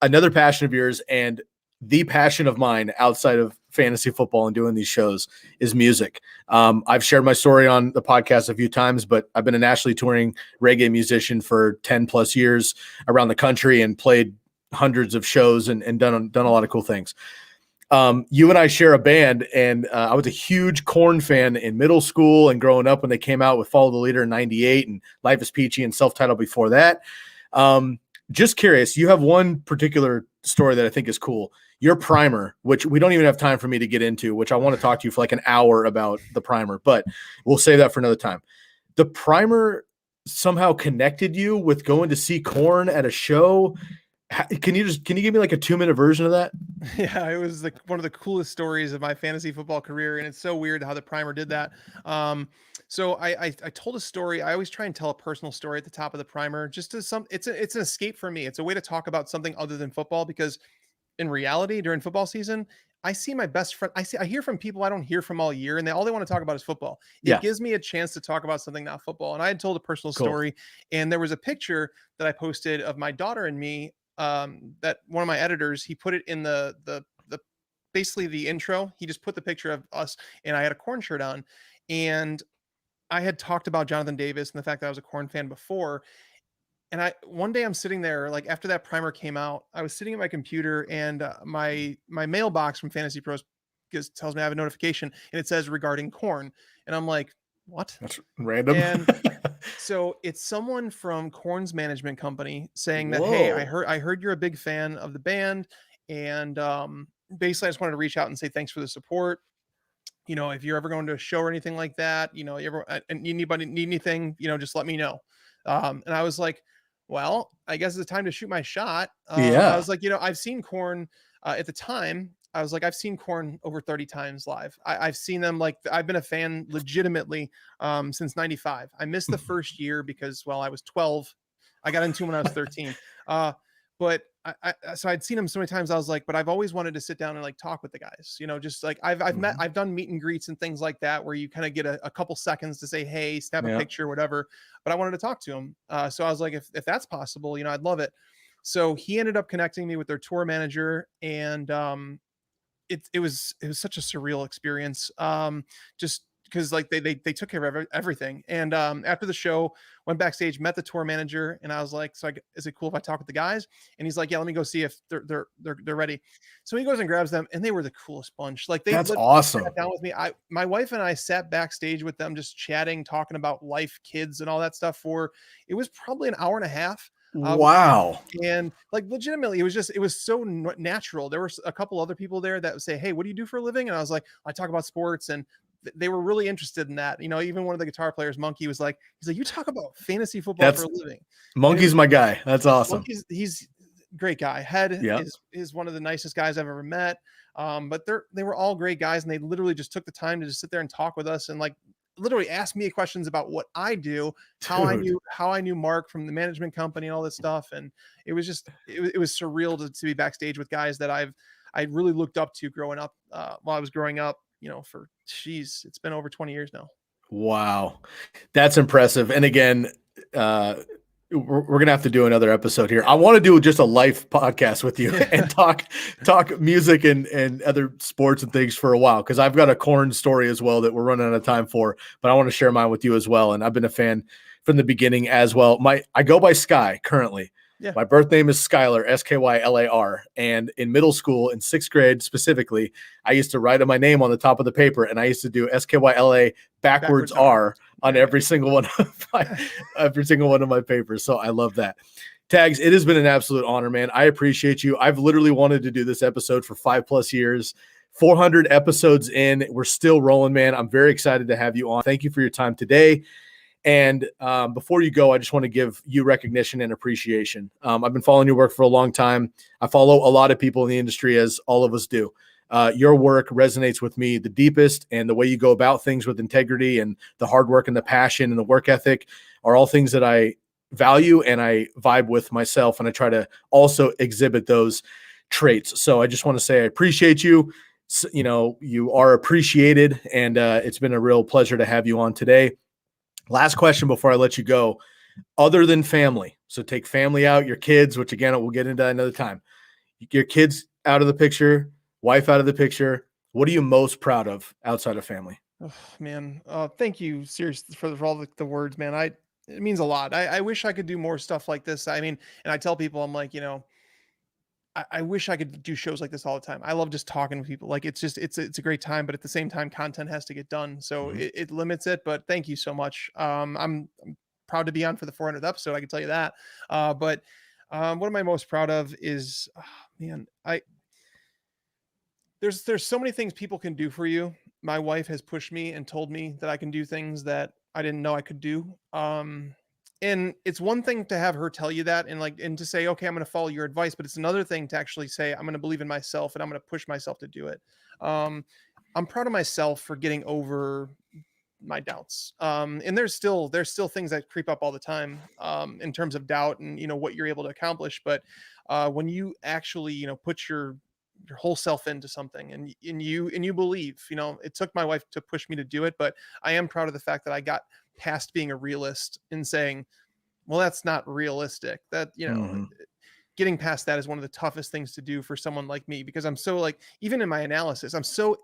Another passion of yours, and the passion of mine outside of fantasy football and doing these shows, is music. I've shared my story on the podcast a few times, but I've been a nationally touring reggae musician for 10 plus years around the country and played hundreds of shows and done a lot of cool things. You and I share a band, and I was a huge Korn fan in middle school and growing up when they came out with Follow the Leader in 98 and Life is Peachy and Self-Titled before that. Just curious, you have one particular story that I think is cool. Your primer, which we don't even have time for me to get into, which I want to talk to you for like an hour about the primer, but we'll save that for another time. The primer somehow connected you with going to see Korn at a show. Can you give me like a 2-minute version of that? Yeah, it was one of the coolest stories of my fantasy football career. And it's so weird how the primer did that. So I told a story. I always try and tell a personal story at the top of the primer, just it's an escape for me. It's a way to talk about something other than football, because in reality, during football season, I see my best friend. I hear from people I don't hear from all year, and all they want to talk about is football. It gives me a chance to talk about something not football. And I had told a personal story, and there was a picture that I posted of my daughter and me. That one of my editors, he put it in the basically the intro. He just put the picture of us, and I had a Korn shirt on, and I had talked about Jonathan Davis and the fact that I was a Korn fan before. And one day I'm sitting there, like after that primer came out, I was sitting at my computer, and my mailbox from Fantasy Pros tells me I have a notification, and it says regarding Korn, and I'm like, what? That's random. And so it's someone from Korn's management company saying that, hey, I heard you're a big fan of the band, and basically I just wanted to reach out and say thanks for the support. If you're ever going to a show or anything like that, anybody need anything, just let me know. And I was like, well, I guess it's time to shoot my shot. I was like, I've seen Korn at the time. I was like, I've seen Korn over 30 times live. I've seen them, like, I've been a fan legitimately since 95. I missed the first year because, well, I was 12. I got into him when I was 13. But so I'd seen him so many times. I was like, but I've always wanted to sit down and like talk with the guys, just like I've done meet and greets and things like that, where you kind of get a couple seconds to say, hey, snap a picture, whatever. But I wanted to talk to him. So I was like, if that's possible, I'd love it. So he ended up connecting me with their tour manager, and it was such a surreal experience. Just because like they took care of everything. And after the show, went backstage, met the tour manager, and I was like, is it cool if I talk with the guys? And he's like, yeah, let me go see if they're ready. So he goes and grabs them, and they were the coolest bunch. Like, that's awesome. Sat down with me. My wife and I sat backstage with them, just chatting, talking about life, kids, and all that stuff it was probably an hour and a half. Wow. And like, legitimately, it was so natural. There were a couple other people there that would say, hey, what do you do for a living? And I was like, I talk about sports. And they were really interested in that. Even one of the guitar players, Monkey, he's like, you talk about fantasy football for a living. Monkey's my guy. That's awesome. He's a great guy. Head is one of the nicest guys I've ever met. But they were all great guys, and they literally just took the time to just sit there and talk with us, and like literally ask me questions about what I do, how I knew Mark from the management company and all this stuff. And it was just, it was surreal to be backstage with guys that I really looked up to growing up, while I was growing up, it's been over 20 years now. Wow. That's impressive. And again, we're going to have to do another episode here. I want to do just a life podcast with you and talk music and other sports and things for a while, because I've got a Korn story as well that we're running out of time for, but I want to share mine with you as well. And I've been a fan from the beginning as well. I go by Sky currently. Yeah. My birth name is Skylar, Skylar. And in middle school, in 6th grade specifically, I used to write my name on the top of the paper, and I used to do Skyla backwards R on every single one of my papers. So I love that. Tags, it has been an absolute honor, man. I appreciate you. I've literally wanted to do this episode for 5+ years. 400 episodes in, we're still rolling, man. I'm very excited to have you on. Thank you for your time today. And before you go, I just want to give you recognition and appreciation. I've been following your work for a long time. I follow a lot of people in the industry, as all of us do. Your work resonates with me the deepest, and the way you go about things with integrity and the hard work and the passion and the work ethic are all things that I value and I vibe with myself. And I try to also exhibit those traits. So I just want to say I appreciate you. You are appreciated, and it's been a real pleasure to have you on today. Last question before I let you go. Other than family, so take family out, your kids, which again, we'll get into another time. Your kids out of the picture, wife out of the picture. What are you most proud of outside of family? Oh, man. Thank you, seriously, for all the words, man. It means a lot. I wish I could do more stuff like this. I mean, and I tell people, I'm like, I wish I could do shows like this all the time. I love just talking with people. Like, it's a great time, but at the same time, content has to get done. So it limits it, but thank you so much. I'm proud to be on for the 400th episode. I can tell you that. But what am I most proud of is, there's so many things people can do for you. My wife has pushed me and told me that I can do things that I didn't know I could do. And it's one thing to have her tell you that and to say, okay, I'm going to follow your advice. But it's another thing to actually say, I'm going to believe in myself and I'm going to push myself to do it. I'm proud of myself for getting over my doubts. And there's still things that creep up all the time in terms of doubt and, what you're able to accomplish. But when you actually, put your whole self into something and you believe, it took my wife to push me to do it, but I am proud of the fact that I got past being a realist and saying, well, that's not realistic. That, getting past that is one of the toughest things to do for someone like me, because I'm so even in my analysis, I'm so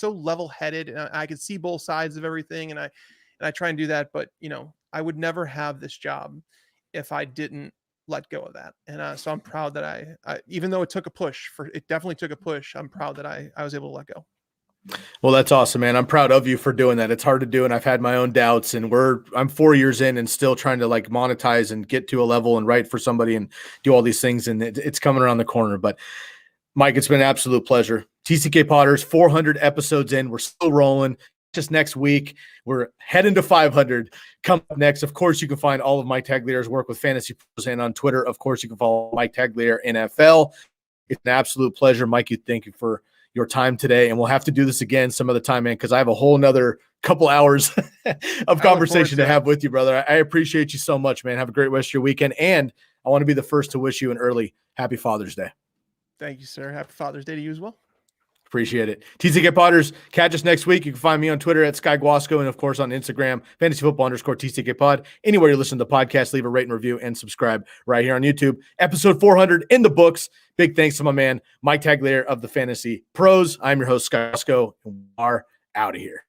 level headed and I can see both sides of everything. And I try and do that, but I would never have this job if I didn't let go of that. And so I'm proud that I even though it definitely took a push, I'm proud that I was able to let go. Well, that's awesome, man. I'm proud of you for doing that. It's hard to do, and I've had my own doubts, and I'm 4 years in and still trying to monetize and get to a level and write for somebody and do all these things, and it's coming around the corner. But Mike, it's been an absolute pleasure. TCK Potters, 400 episodes in. We're still rolling. Just next week, we're heading to 500. Come up next. Of course, you can find all of Mike Tagliere's work with Fantasy Pros and on Twitter. Of course, you can follow Mike Tagliere NFL. It's an absolute pleasure. Mike, thank you for your time today. And we'll have to do this again some other time, man, because I have a whole nother couple hours of conversation to have with you, brother. I appreciate you so much, man. Have a great rest of your weekend. And I want to be the first to wish you an early happy Father's Day. Thank you, sir. Happy Father's Day to you as well. Appreciate it. TCK Podders, catch us next week. You can find me on Twitter at SkyGuasco and, of course, on Instagram, fantasyfootball_TCK Pod. Anywhere you listen to the podcast, leave a rate and review and subscribe right here on YouTube. Episode 400 in the books. Big thanks to my man, Mike Tagliere of the Fantasy Pros. I'm your host, Sky Guasco, and we are out of here.